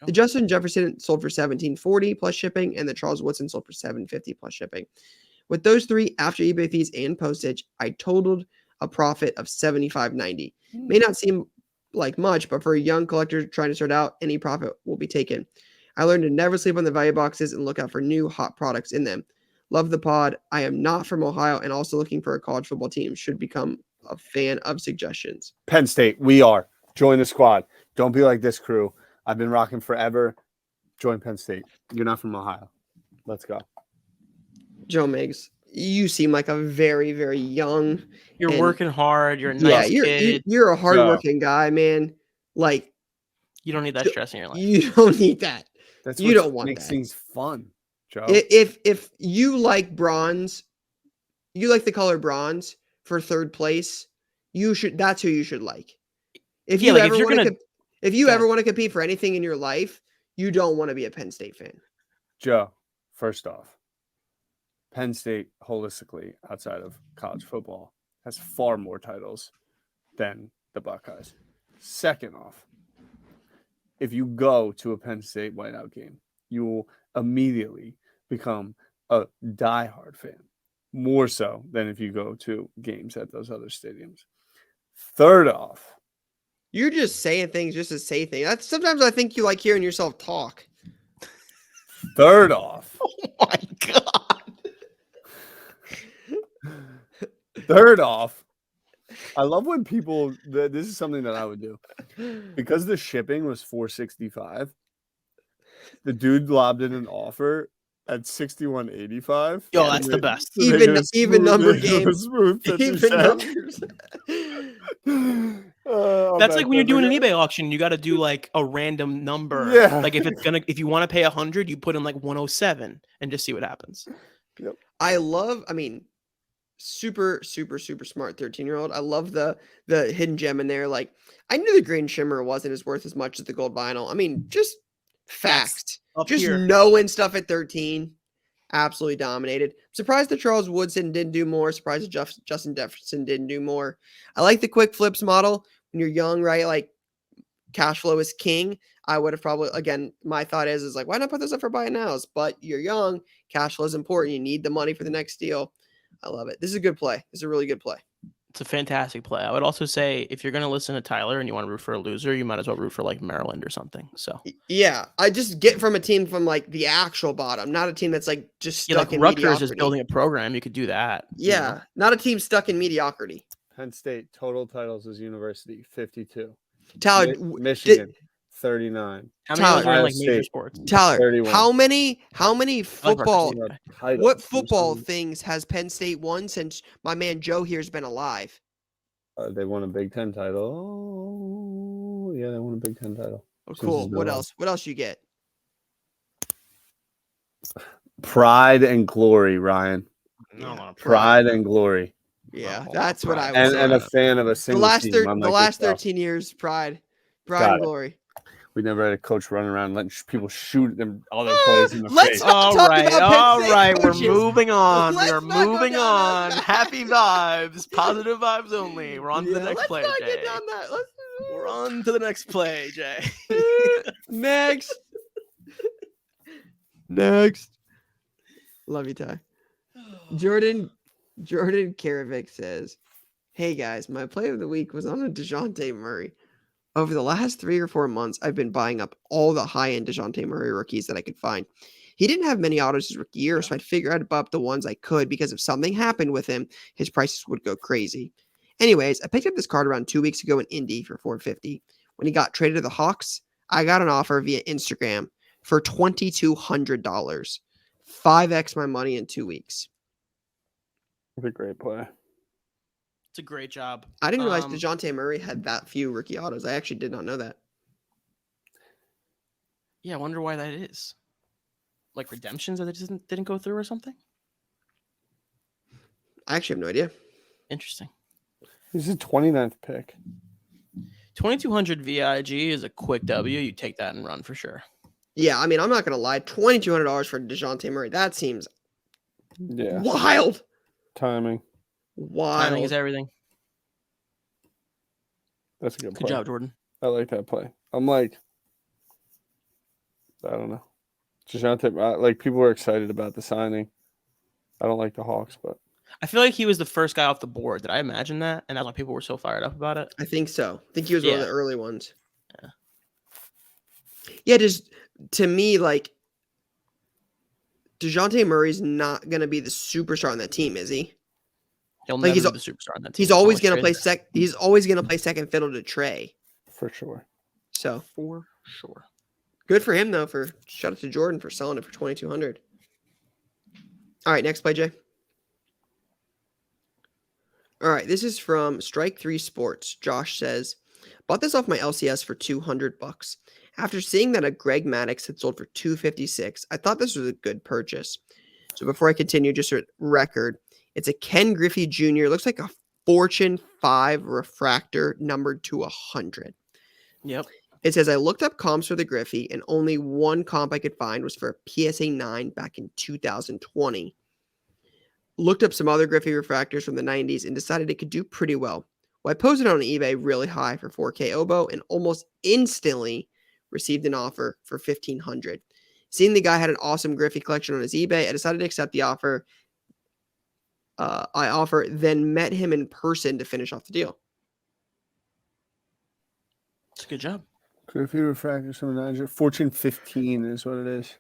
The Justin Jefferson sold for $17.40 plus shipping, and the Charles Woodson sold for $7.50 plus shipping. With those three, after eBay fees and postage, I totaled a profit of $75.90. May not seem like much, but for a young collector trying to start out, any profit will be taken. I learned to never sleep on the value boxes and look out for new hot products in them. Love the pod. I am not from Ohio and also looking for a college football team. Should become a fan of suggestions. Penn State, we are. Join the squad. Don't be like this crew. I've been rocking forever. Join Penn State. You're not from Ohio. Let's go. Joe Miggs, you seem like a very, very young. You're working hard. You're a nice kid. You're a hardworking guy, man. Like, you don't need that stress in your life. You don't need that. You don't want that. Makes things fun, Joe. If you like bronze, you like the color bronze for third place, that's who you should like. If you ever want to compete for anything in your life, you don't want to be a Penn State fan. Joe, first off, Penn State holistically outside of college football has far more titles than the Buckeyes. Second off, if you go to a Penn State whiteout game, you will immediately become a diehard fan, more so than if you go to games at those other stadiums. Third off, you're just saying things just to say things. Sometimes I think you like hearing yourself talk. Third off. Oh my God. Third off, I love when people, this is something that I would do. Because the shipping was $465, the dude lobbed in an offer at $61.85. Yo, that's the best. Even number games. Even numbers. That's like when you're doing an eBay auction, you got to do like a random number. Yeah. Like if you want to pay 100, you put in like 107 and just see what happens. Yep. Super, super, super smart 13-year-old. I love the hidden gem in there. Like, I knew the green shimmer wasn't as worth as much as the gold vinyl. I mean, just facts. Just knowing stuff at 13. Absolutely dominated. Surprised that Charles Woodson didn't do more. Surprised that Justin Jefferson didn't do more. I like the quick flips model when you're young, right? Like, cash flow is king. I would have probably, again, my thought is like, why not put this up for buy nows? But you're young. Cash flow is important. You need the money for the next deal. I love it. This is a good play. This is a really good play. It's a fantastic play. I would also say if you're going to listen to Tyler and you want to root for a loser, you might as well root for like Maryland or something. So yeah, I just get from a team from like the actual bottom, not a team that's like just stuck in Rutgers mediocrity. Is building a program. You could do that. Yeah, not a team stuck in mediocrity. Penn State total titles as university 52. Tyler, Michigan 39. How many are in like major sports? Tyler, 31. how many football? What football 27. things has Penn State won since my man Joe here's been alive? They won a Big Ten title. Oh, yeah, they won a Big Ten title. Oh, cool. What else? What else you get? Pride and glory, Ryan. No, Pride and glory. Yeah, that's what I was. And a fan of a single team. The last 13 years, pride and glory. We never had a coach running around letting people shoot them all their plays in the Let's face. not talk about Penn State We're coaches. moving on. Let's We are not go moving down on. that. Happy vibes, positive vibes only. We're on to the next play, Let's not Jay. get down that. We're on to the next play, Jay. Next. Next. Love you, Ty. Jordan Karavik says, "Hey guys, my play of the week was on a Dejounte Murray. Over the last 3 or 4 months, I've been buying up all the high-end Dejounte Murray rookies that I could find. He didn't have many autos his rookie year, so I'd figure I'd buy up the ones I could because if something happened with him, his prices would go crazy. Anyways, I picked up this card around 2 weeks ago in Indy for $450. When he got traded to the Hawks, I got an offer via Instagram for $2,200. 5x my money in 2 weeks. What a great play. It's a great job. I didn't realize Dejounte Murray had that few rookie autos. I actually did not know that. Yeah, I wonder why that is. Like redemptions that didn't go through or something? I actually have no idea. Interesting. He's a 29th pick. 2,200 VIG is a quick W. You take that and run for sure. Yeah, I mean, I'm not going to lie. $2,200 for Dejounte Murray. That seems wild. Timing. Wild. Timing is everything. That's a good play. Good job, Jordan. I like that play. I'm like, I don't know. Dejounte, like people were excited about the signing. I don't like the Hawks, but I feel like he was the first guy off the board. Did I imagine that? And that's why people were so fired up about it. I think so. I think he was one of the early ones. Yeah. Yeah, just to me, like, Dejounte Murray's not going to be the superstar on that team, is he? He'll never be the superstar on that team. He's always going to play He's always going to play second fiddle to Trey. For sure. So for sure. Good for him though. Shout out to Jordan for selling it for $2,200. All right, next play, Jay. All right, this is from Strike 3 Sports. Josh says, "Bought this off my LCS for $200. After seeing that a Greg Maddux had sold for $256, I thought this was a good purchase. So before I continue, just a record, it's a Ken Griffey Jr. Looks like a Fortune 5 refractor numbered to 100. Yep. It says, I looked up comps for the Griffey, and only one comp I could find was for a PSA 9 back in 2020. Looked up some other Griffey refractors from the 90s and decided it could do pretty well. Well, I posted it on eBay really high for 4K oboe and almost instantly received an offer for $1,500. Seeing the guy had an awesome Griffey collection on his eBay, I decided to accept the offer. Then met him in person to finish off the deal." It's a good job. Griffey refractors from the 90s. Fortune 15 is what it is.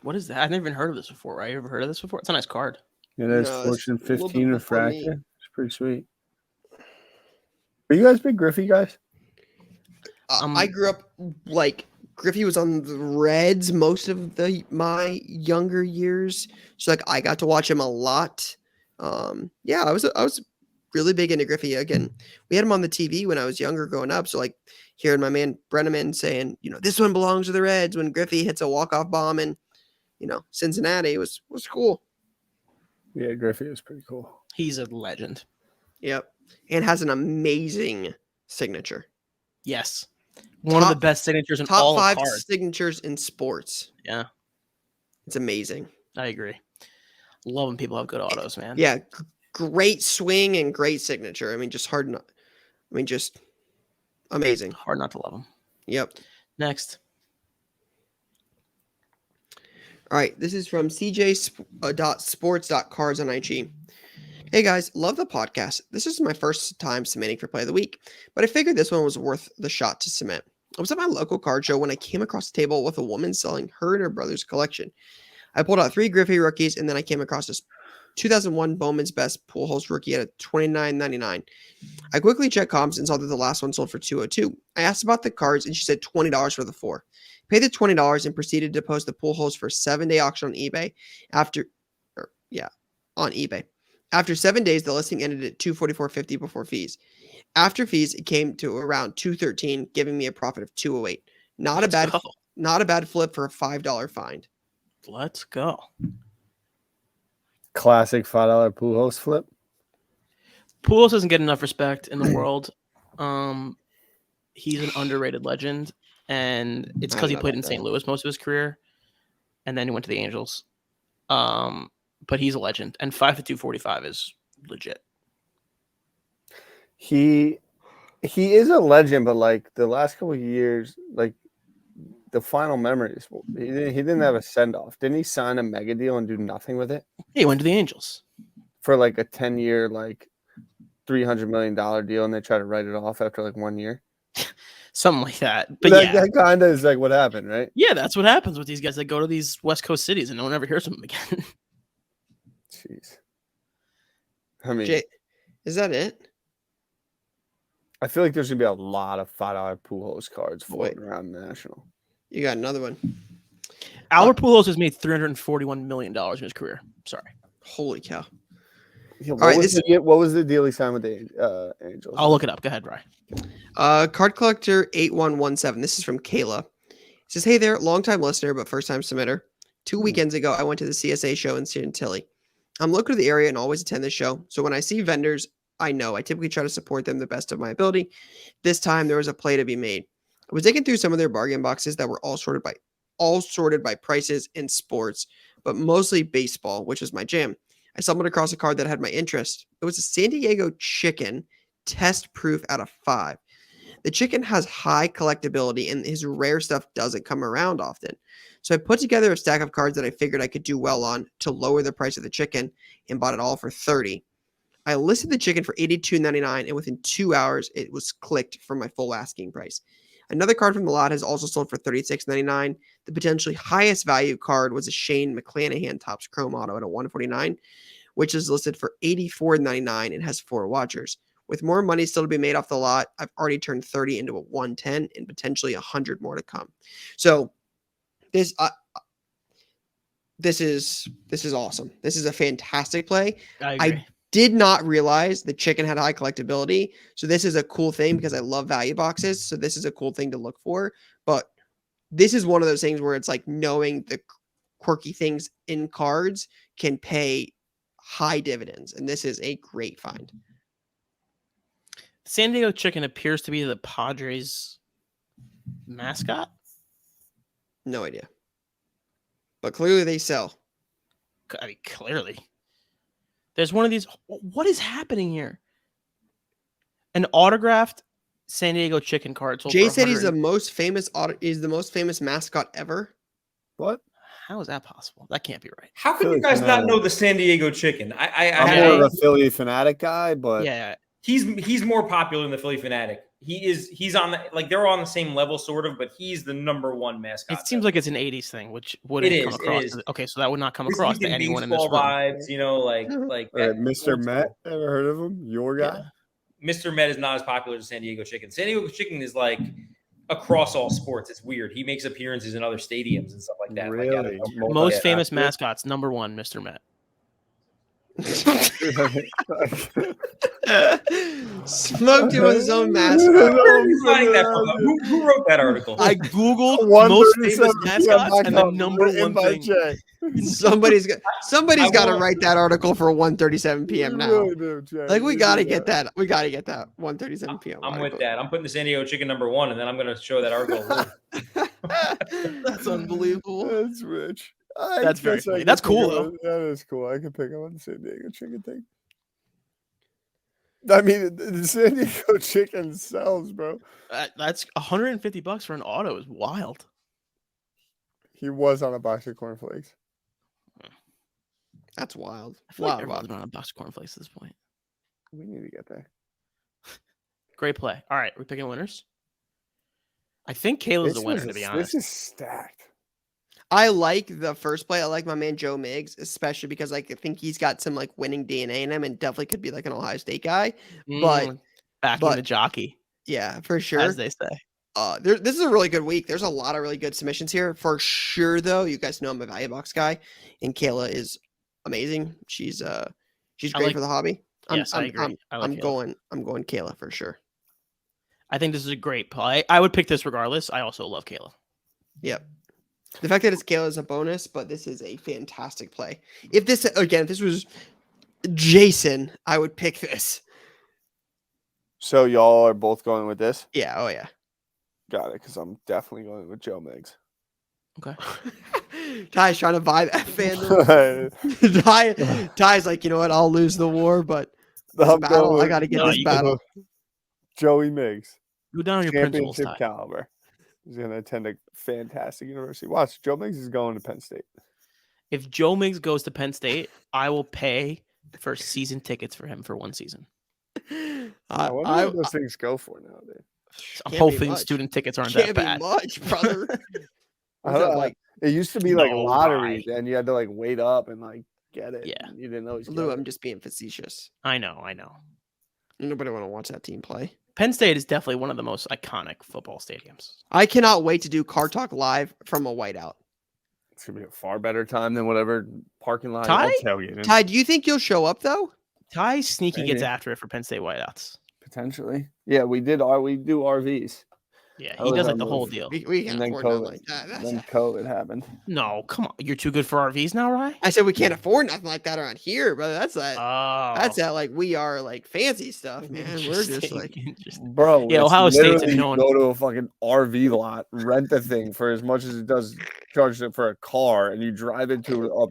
What is that? I've never even heard of this before, right? You ever heard of this before? It's a nice card. Yeah, that's Fortune 15 refractor. It's pretty sweet. Are you guys big Griffey guys? I grew up like Griffey was on the Reds most of my younger years, so like I got to watch him a lot. Yeah, I was really big into Griffey. Again, we had him on the TV when I was younger growing up, so like hearing my man Brenneman saying, this one belongs to the Reds when Griffey hits a walk-off bomb in, Cincinnati was cool. Yeah, Griffey is pretty cool. He's a legend. Yep, and has an amazing signature. Yes. One of the best signatures in all of cards. Top 5 signatures in sports. Yeah. It's amazing. I agree. Love when people have good autos, man. Yeah. Great swing and great signature. Just amazing. Hard not to love them. Yep. Next. All right. This is from cj.sports.cards on IG. Hey guys, love the podcast. This is my first time submitting for play of the week, but I figured this one was worth the shot to submit. I was at my local card show when I came across a table with a woman selling her and her brother's collection. I pulled out 3 Griffey rookies, and then I came across this 2001 Bowman's Best Pool Holes rookie at a $29.99. I quickly checked comps and saw that the last one sold for $202. I asked about the cards, and she said $20 for the 4. Paid the $20 and proceeded to post the pool holes for a 7-day auction on eBay. On eBay. After 7 days, the listing ended at $244.50 before fees. After fees, it came to around $213, giving me a profit of $208. Not a bad flip for a $5 find. Let's go. Classic $5 Pujols flip. Pujols doesn't get enough respect in the world. he's an underrated legend, and it's because he played in St. Louis most of his career, and then he went to the Angels. But he's a legend, and 5'2", 245 is legit. He is a legend, but like the last couple of years, like the final memories, he didn't have a send off. Didn't he sign a mega deal and do nothing with it? He went to the Angels for like a 10-year, like $300 million deal, and they try to write it off after like 1 year. Something like that. But that kind of is like what happened, right? Yeah, that's what happens with these guys that go to these West Coast cities and no one ever hears from them again. Jeez. I mean, is that it? I feel like there's gonna be a lot of $5 Pujols cards floating around the National. You got another one. Albert Pujols has made $341 million in his career. Sorry. Holy cow. Yeah, what was the deal he signed with the Angels? I'll look it up. Go ahead, Ryan. Card collector 8117. This is from Kayla. He says, hey there, longtime listener, but first time submitter. 2 weekends ago, I went to the CSA show in Chantilly. I'm local to the area and always attend the show. So when I see vendors I typically try to support them the best of my ability. This time there was a play to be made. I was digging through some of their bargain boxes that were all sorted by prices and sports, but mostly baseball, which was my jam. I stumbled across a card that had my interest. It was a San Diego Chicken test proof out of 5. The Chicken has high collectability and his rare stuff doesn't come around often. So I put together a stack of cards that I figured I could do well on to lower the price of the Chicken and bought it all for $30. I listed the Chicken for $82.99 and within 2 hours it was clicked for my full asking price. Another card from the lot has also sold for $36.99. The potentially highest value card was a Shane McClanahan Topps Chrome Auto at a 149, which is listed for $84.99 and has 4 watchers. With more money still to be made off the lot, I've already turned 30 into a 110 and potentially 100 more to come. So this is awesome. This is a fantastic play. I agree. I did not realize the Chicken had high collectability. So this is a cool thing because I love value boxes. So this is a cool thing to look for. But this is one of those things where it's like knowing the quirky things in cards can pay high dividends. And this is a great find. San Diego Chicken appears to be the Padres mascot. No idea. But clearly they sell. I mean, clearly. There's one of these. What is happening here? An autographed San Diego Chicken card. Jay said he's the most famous mascot ever. What? How is that possible? That can't be right. How could you guys not know the San Diego Chicken? I'm more of a Philly Fanatic guy, but yeah, he's more popular than the Philly Fanatic. He's on they're on the same level sort of, but he's the #1 mascot. It seems like it's an 80s thing, which wouldn't come across. It is. Okay, so that would not come across to anyone in this room. Vibes, like Mr. Met, ever heard of him? Your guy? Yeah. Mr. Met is not as popular as San Diego Chicken. San Diego Chicken is like across all sports. It's weird. He makes appearances in other stadiums and stuff like that. Really? Most famous mascots, #1, Mr. Met. Smoked him with his own mascot. Who wrote that article? I googled most famous mascots and the #1 thing. Somebody's got to write that article for 1:37 p.m. now. Like we got to get that. We got to get that 1:37 p.m. I'm with that. I'm putting the San Diego Chicken #1, and then I'm going to show that article. That's unbelievable. That's rich. That's very funny. That's cool, though. That is cool. I can pick up on the San Diego Chicken thing. I mean, the San Diego Chicken sells, bro. That's $150 for an auto is wild. He was on a box of cornflakes. That's wild. I feel like everyone's on a box of cornflakes at this point. We need to get there. Great play. All right, we're picking winners. I think Kayla's the winner, to be honest. This is stacked. I like the first play. I like my man Joe Miggs, especially because I think he's got some like winning DNA in him and definitely could be like an Ohio State guy. But backing the jockey. Yeah, for sure. As they say. This is a really good week. There's a lot of really good submissions here. For sure, though, you guys know I'm a value box guy, and Kayla is amazing. She's great for the hobby. I agree. I'm going Kayla for sure. I think this is a great play. I would pick this regardless. I also love Kayla. Yep. The fact that it's Kayla is a bonus, but this is a fantastic play. If this was Jason, I would pick this. So y'all are both going with this? Yeah. Oh yeah. Got it, because I'm definitely going with Joe Miggs. Okay. Ty's trying to buy that fandom. Ty's like, you know what? I'll lose the war, but this battle, I got to get this battle. Joey Miggs. Go down on your principles, Championship Ty. caliber. He's going to attend a fantastic university. Watch, Joe Miggs is going to Penn State. If Joe Miggs goes to Penn State, I will pay for season tickets for him for one season. I wonder what those things go for nowadays. I'm hoping student tickets aren't that bad. Much, brother. It used to be like lotteries, and you had to like wait up and like get it. Yeah, you didn't know. Lou, I'm just being facetious. I know. Nobody want to watch that team play. Penn State is definitely one of the most iconic football stadiums. I cannot wait to do Car Talk live from a whiteout. It's gonna be a far better time than whatever parking lot. Ty, do you think you'll show up though? Ty sneaky gets after it for Penn State whiteouts. Potentially, yeah. We do RVs. Yeah, he does like the whole deal. We can't afford nothing like that. Then COVID happened. No, come on. You're too good for RVs now, right? I said we can't afford nothing like that around here, brother. That's that like we are like fancy stuff, man. We're just like bro. Yeah, Ohio State's known. Go to a fucking RV lot, rent the thing for as much as it does charge it for a car, and you drive into a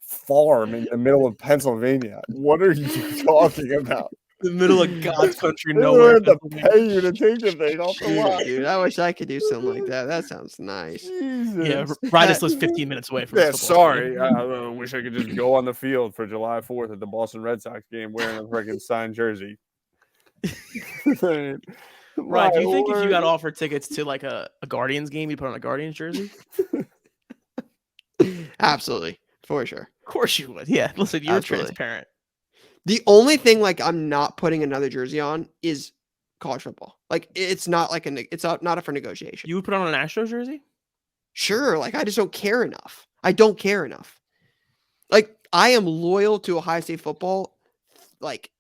farm in the middle of Pennsylvania. What are you talking about? The middle of God's country, nowhere. To pay you to take the thing off the lot. Dude, I wish I could do something like that. That sounds nice. Jesus. Yeah, Rydis lives 15 minutes away from. Yeah, sorry. I wish I could just go on the field for July 4th at the Boston Red Sox game wearing a freaking signed jersey. Right? Do you think if you got offered tickets to like a Guardians game, you put on a Guardians jersey? Absolutely, for sure. Of course you would. Yeah, listen, you're transparent. The only thing like I'm not putting another jersey on is college football. Like it's not like it's not up for negotiation. You would put on an Astros jersey? Sure. Like I just don't care enough. I don't care enough. Like I am loyal to Ohio State football. Like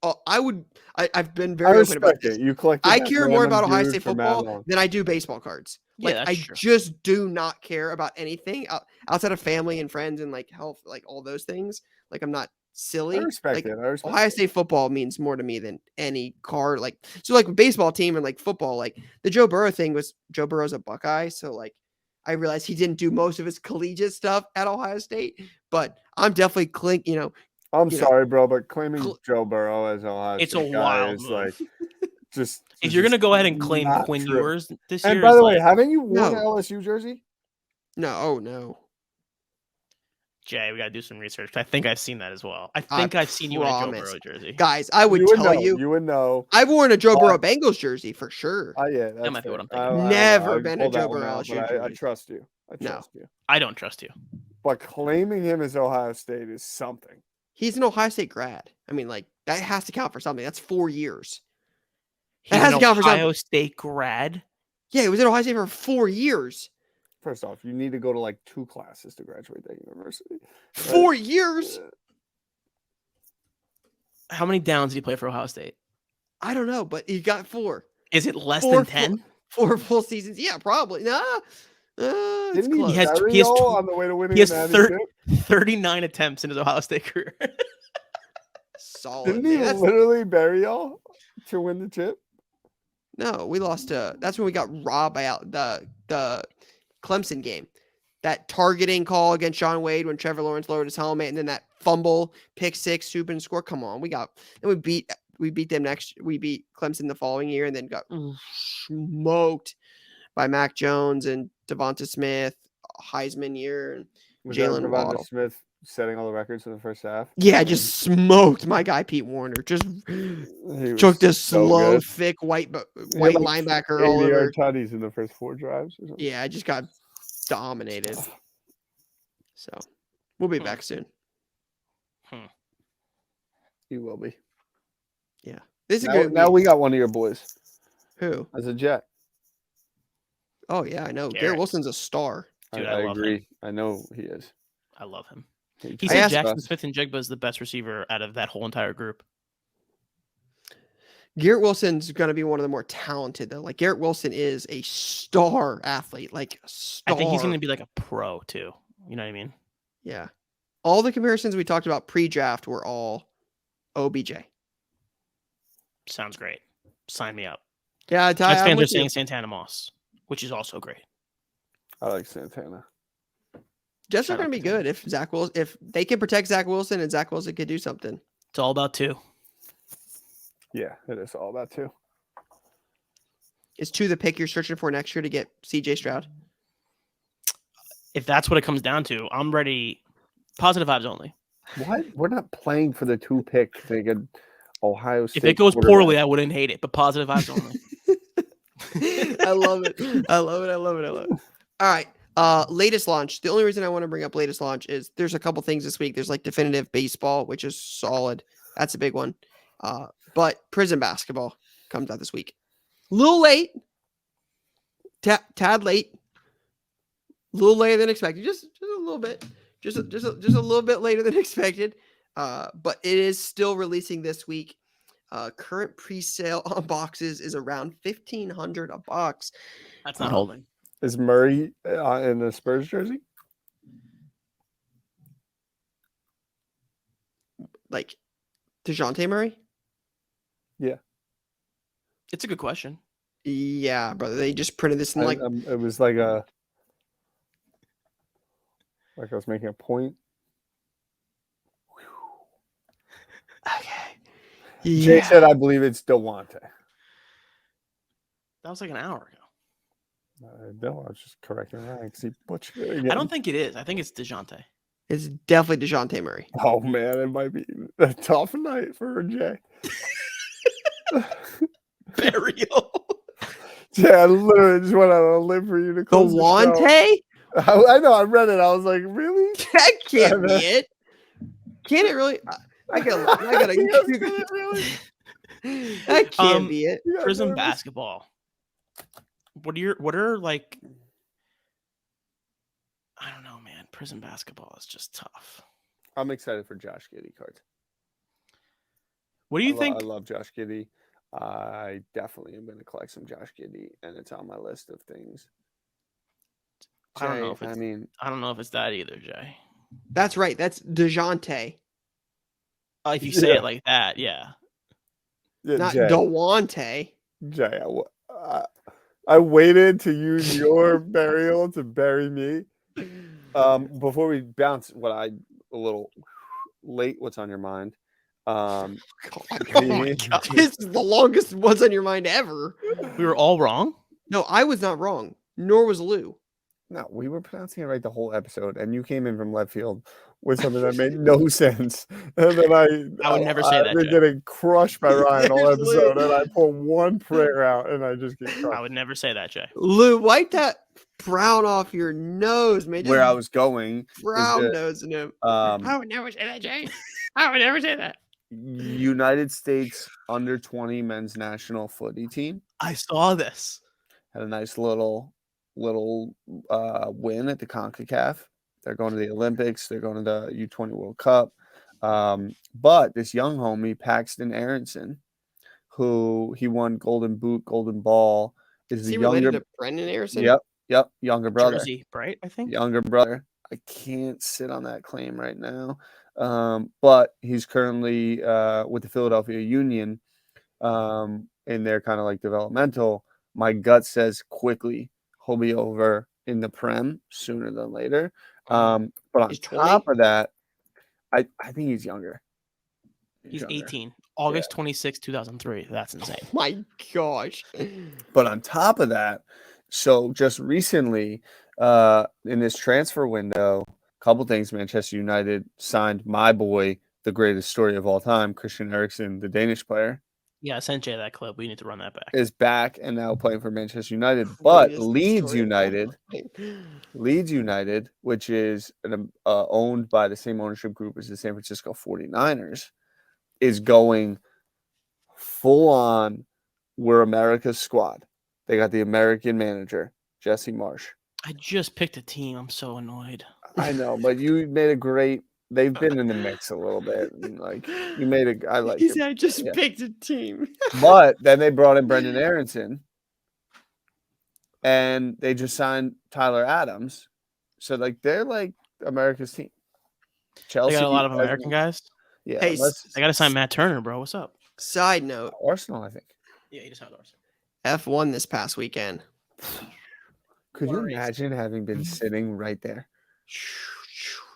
I've been very open about this. I care more about Ohio State football than I do baseball cards. Like yeah, I just do not care about anything outside of family and friends and like health, like all those things. Like I'm not silly. I respect it. Ohio State football means more to me than any card. Like so, like baseball team and like football. Like the Joe Burrow thing was Joe Burrow's a Buckeye, so like I realized he didn't do most of his collegiate stuff at Ohio State. But I'm definitely I'm sorry, bro, but claiming Joe Burrow as Ohio State a wild move. Like just if you're gonna go ahead and claim Quinn Ewers this year. And by the way, haven't you worn an LSU jersey? No, oh no. Jay, we gotta do some research. I think I've seen that as well. I think I've seen you in a Joe Burrow jersey. Guys, I would tell you. You would know. I've worn a Joe Burrow Bengals jersey for sure. Yeah, that might be what I'm thinking. Never been a Joe Burrow jersey. I trust you. You. I don't trust you. But claiming him as Ohio State is something. He's an Ohio State grad. I mean, like that has to count for something. That's 4 years. He's an Ohio State grad. Yeah, he was at Ohio State for 4 years. First off, you need to go to like 2 classes to graduate that university. 4 years? How many downs did he play for Ohio State? I don't know, but he got 4. Is it less than 10? 4 full seasons? Yeah, probably. It's close. He has on the way to winning 39 attempts in his Ohio State career. Solid. Didn't he literally bury y'all to win the chip? No, we lost. That's when we got robbed by the Clemson game. That targeting call against Sean Wade when Trevor Lawrence lowered his helmet, and then that fumble, pick six, soup and score. Come on, we beat them we beat Clemson the following year, and then got smoked by Mac Jones and Devonta Smith, Heisman year, and Jalen Waddle. Smith setting all the records in the first half. Yeah, just smoked my guy Pete Warner. Just took this slow, thick white linebacker all over. Tutties in the first 4 drives. Yeah, I just got dominated. So we'll be back soon. You will be. Yeah, this is good. Now we got one of your boys. Who? As a Jet. Oh yeah, I know. Garrett Wilson's a star. Dude, I agree. Him. I know he is. I love him. He said Jackson Smith and Jigba is the best receiver out of that whole entire group. Garrett Wilson's going to be one of the more talented, though. Like, Garrett Wilson is a star athlete. Like, star. I think he's going to be like a pro, too. You know what I mean? Yeah. All the comparisons we talked about pre-draft were all OBJ. Sounds great. Sign me up. Yeah, Mets I'm fans are with you. saying Santana Moss, which is also great. I like Santana. Jets are going to be good if they can protect Zach Wilson and Zach Wilson could do something. It's all about 2. Yeah, it is all about 2. Is 2 the pick you're searching for next year to get CJ Stroud? If that's what it comes down to, I'm ready. Positive vibes only. What? We're not playing for the 2 pick to get Ohio State. If it goes poorly, I wouldn't hate it, but positive vibes only. I love it. I love it. All right. Latest launch. The only reason I want to bring up latest launch is there's a couple things this week. There's like definitive baseball, which is solid. That's a big one. But Prizm Basketball comes out this week. A little late. Tad late. A little later than expected. Just a little bit. Just a little bit later than expected. But it is still releasing this week. Current pre-sale on boxes is around $1,500 a box. That's not holding. Is Murray in the Spurs jersey? Like Dejounte Murray? Yeah. It's a good question. Yeah, brother. They just printed this in like it was like I was making a point. Okay. Jay said I believe it's Dejounte. That was like an hour ago. No, I was just correcting ranks. He butchered it again. I don't think it is. I think it's Dejounte. It's definitely Dejounte Murray. Oh man, it might be a tough night for Jay. Burial. Jay, I literally just went out on a limb for you to close the show. I know. I read it. I was like, really? That can't be it. Can it really? I gotta. Really? That can't be it. Prizm Basketball. What are like? I don't know, man. Prizm Basketball is just tough. I'm excited for Josh Giddey cards. What do you think? I love Josh Giddey. I definitely am going to collect some Josh Giddey, and it's on my list of things. I don't know if it's that either, Jay. That's right. That's Dejounte. If you say it like that, yeah. Not Dejounte. Jay, I waited to use your burial to bury me. Before we bounce, a little late. What's on your mind? Oh my God. This is the longest What's on your mind ever. We were all wrong? No, I was not wrong. Nor was Lou. No, we were pronouncing it right the whole episode, and you came in from left field with something that made no sense. And then I would never say that. I've been getting crushed by Ryan all episode, and I pull one prayer out, and I just get crushed. I would never say that, Jay. Lou, wipe that brown off your nose, man. Where I was going, brown nosing him. I would never say that, Jay. I would never say that. United States under-20 men's national footy team. I saw this. Had a nice little win at the CONCACAF. They're going to the Olympics. They're going to the U20 World Cup. But this young homie, Paxton Aronson, who he won Golden Boot, Golden Ball, is the younger. Related to Brendan Aronson? Yep, younger brother. Jersey, right? I think younger brother. I can't sit on that claim right now, but he's currently with the Philadelphia Union, and they're kind of like developmental. My gut says quickly he'll be over in the Prem sooner than later. But on top of that, I think he's younger. He's 18. August 26, 2003. That's insane. Oh my gosh. But on top of that, so just recently in this transfer window, a couple things. Manchester United signed my boy, the greatest story of all time, Christian Eriksen, the Danish player. Yeah, I sent Jay that clip. We need to run that back. Is back and now playing for Manchester United. But Leeds United, which is owned by the same ownership group as the San Francisco 49ers, is going full on. We're America's squad. They got the American manager, Jesse Marsh. I just picked a team. I'm so annoyed. I know, but you made a great. They've been in the mix a little bit. And like you made a. I like. He said, I just picked a team. But then they brought in Brendan Aronson, and they just signed Tyler Adams. So like they're like America's team. Chelsea. They got a lot of American guys. Yeah. Hey, I got to sign Matt Turner, bro. What's up? Side note. Arsenal, I think. Yeah, he just had Arsenal. F1 this past weekend. Could you imagine having been sitting right there?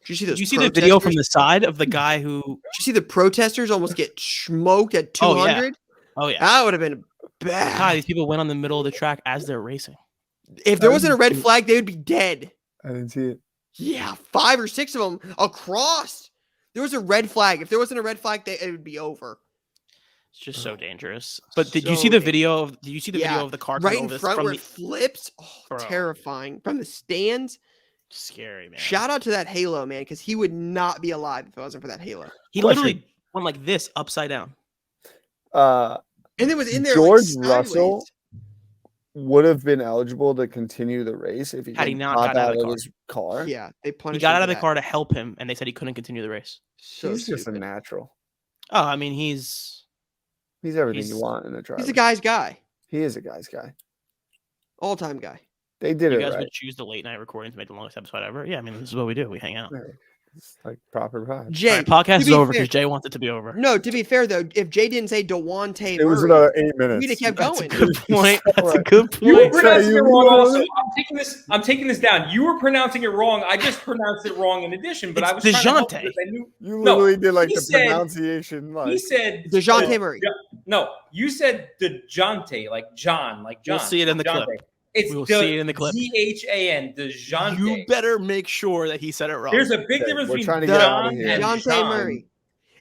Did you see those? Did you see the video from the side of the guy who? Did you see the protesters almost get smoked at 200? Oh yeah. That would have been bad. God, these people went on the middle of the track as they're racing. If there wasn't a red flag, they would be dead. I didn't see it. Yeah, 5 or 6 of them across. There was a red flag. If there wasn't a red flag, it would be over. It's just so dangerous. But did you see the video of? Did you see the video of the car right in front where it flips? Oh, terrifying from the stands. Scary, man. Shout out to that halo, man, because he would not be alive if it wasn't for that halo. He literally went like this upside down. And it was in there. George Russell would have been eligible to continue the race if he had not got out of his car. Yeah, they punished. He got out of the car to help him, and they said he couldn't continue the race. He's just a natural. Oh, I mean, he's everything you want in a driver. He's a guy's guy. He is a guy's guy. All-time guy. They did you it guys right. would choose the late night recording to make the longest episode ever. Yeah, I mean, this is what we do. We hang out. It's like proper vibe. Jay, right, podcast is over because Jay wants it to be over. No, to be fair though, if Jay didn't say Dejounte Murray, it was another 8 minutes. We'd have kept going. That's a good point. That's a good point. You were pronouncing it wrong. Also, I'm taking this down. You were pronouncing it wrong. I just pronounced it wrong in addition. But I was Dejounte. You literally did like the pronunciation. He said Dejounte Murray. No, you said Dejounte, like John, like John. We'll see it in the clip. We'll see it in the clip. Dehan, Dejounte. You better make sure that he said it wrong. There's a big difference between John and Dejounte Murray.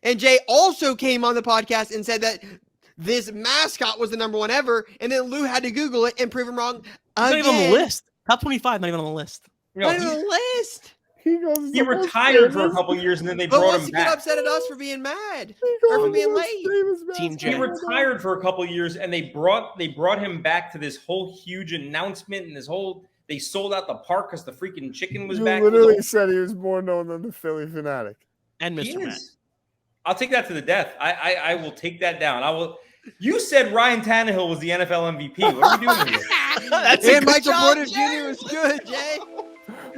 And Jay also came on the podcast and said that this mascot was the number 1 ever, and then Lou had to Google it and prove him wrong. Not even on the list. Top 25, not even on the list. Not even on the list. He retired for a couple years, and then they brought him back. Get upset at us for being mad or for being late? Team J. He retired for a couple years, and they brought him back to this whole huge announcement and this whole. They sold out the park because the freaking chicken was back. You literally said he was more known than the Philly Fanatic and Mr. Matt. I'll take that to the death. I will take that down. I will. You said Ryan Tannehill was the NFL MVP. What are we doing here? And Michael Porter Jr. was good, Jay.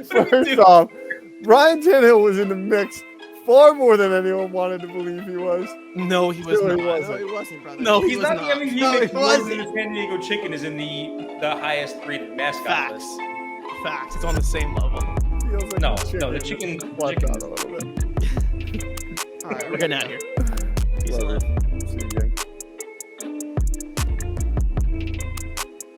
First off, Ryan Tannehill was in the mix far more than anyone wanted to believe he was. No, he was not. No, he wasn't, brother. No, he's not. not. The MVP. No, he wasn't. The San Diego Chicken is in the highest rated mascot list. Facts. It's on the same level. Like no, the chicken. A little bit. All right, we're getting out of here. Love it.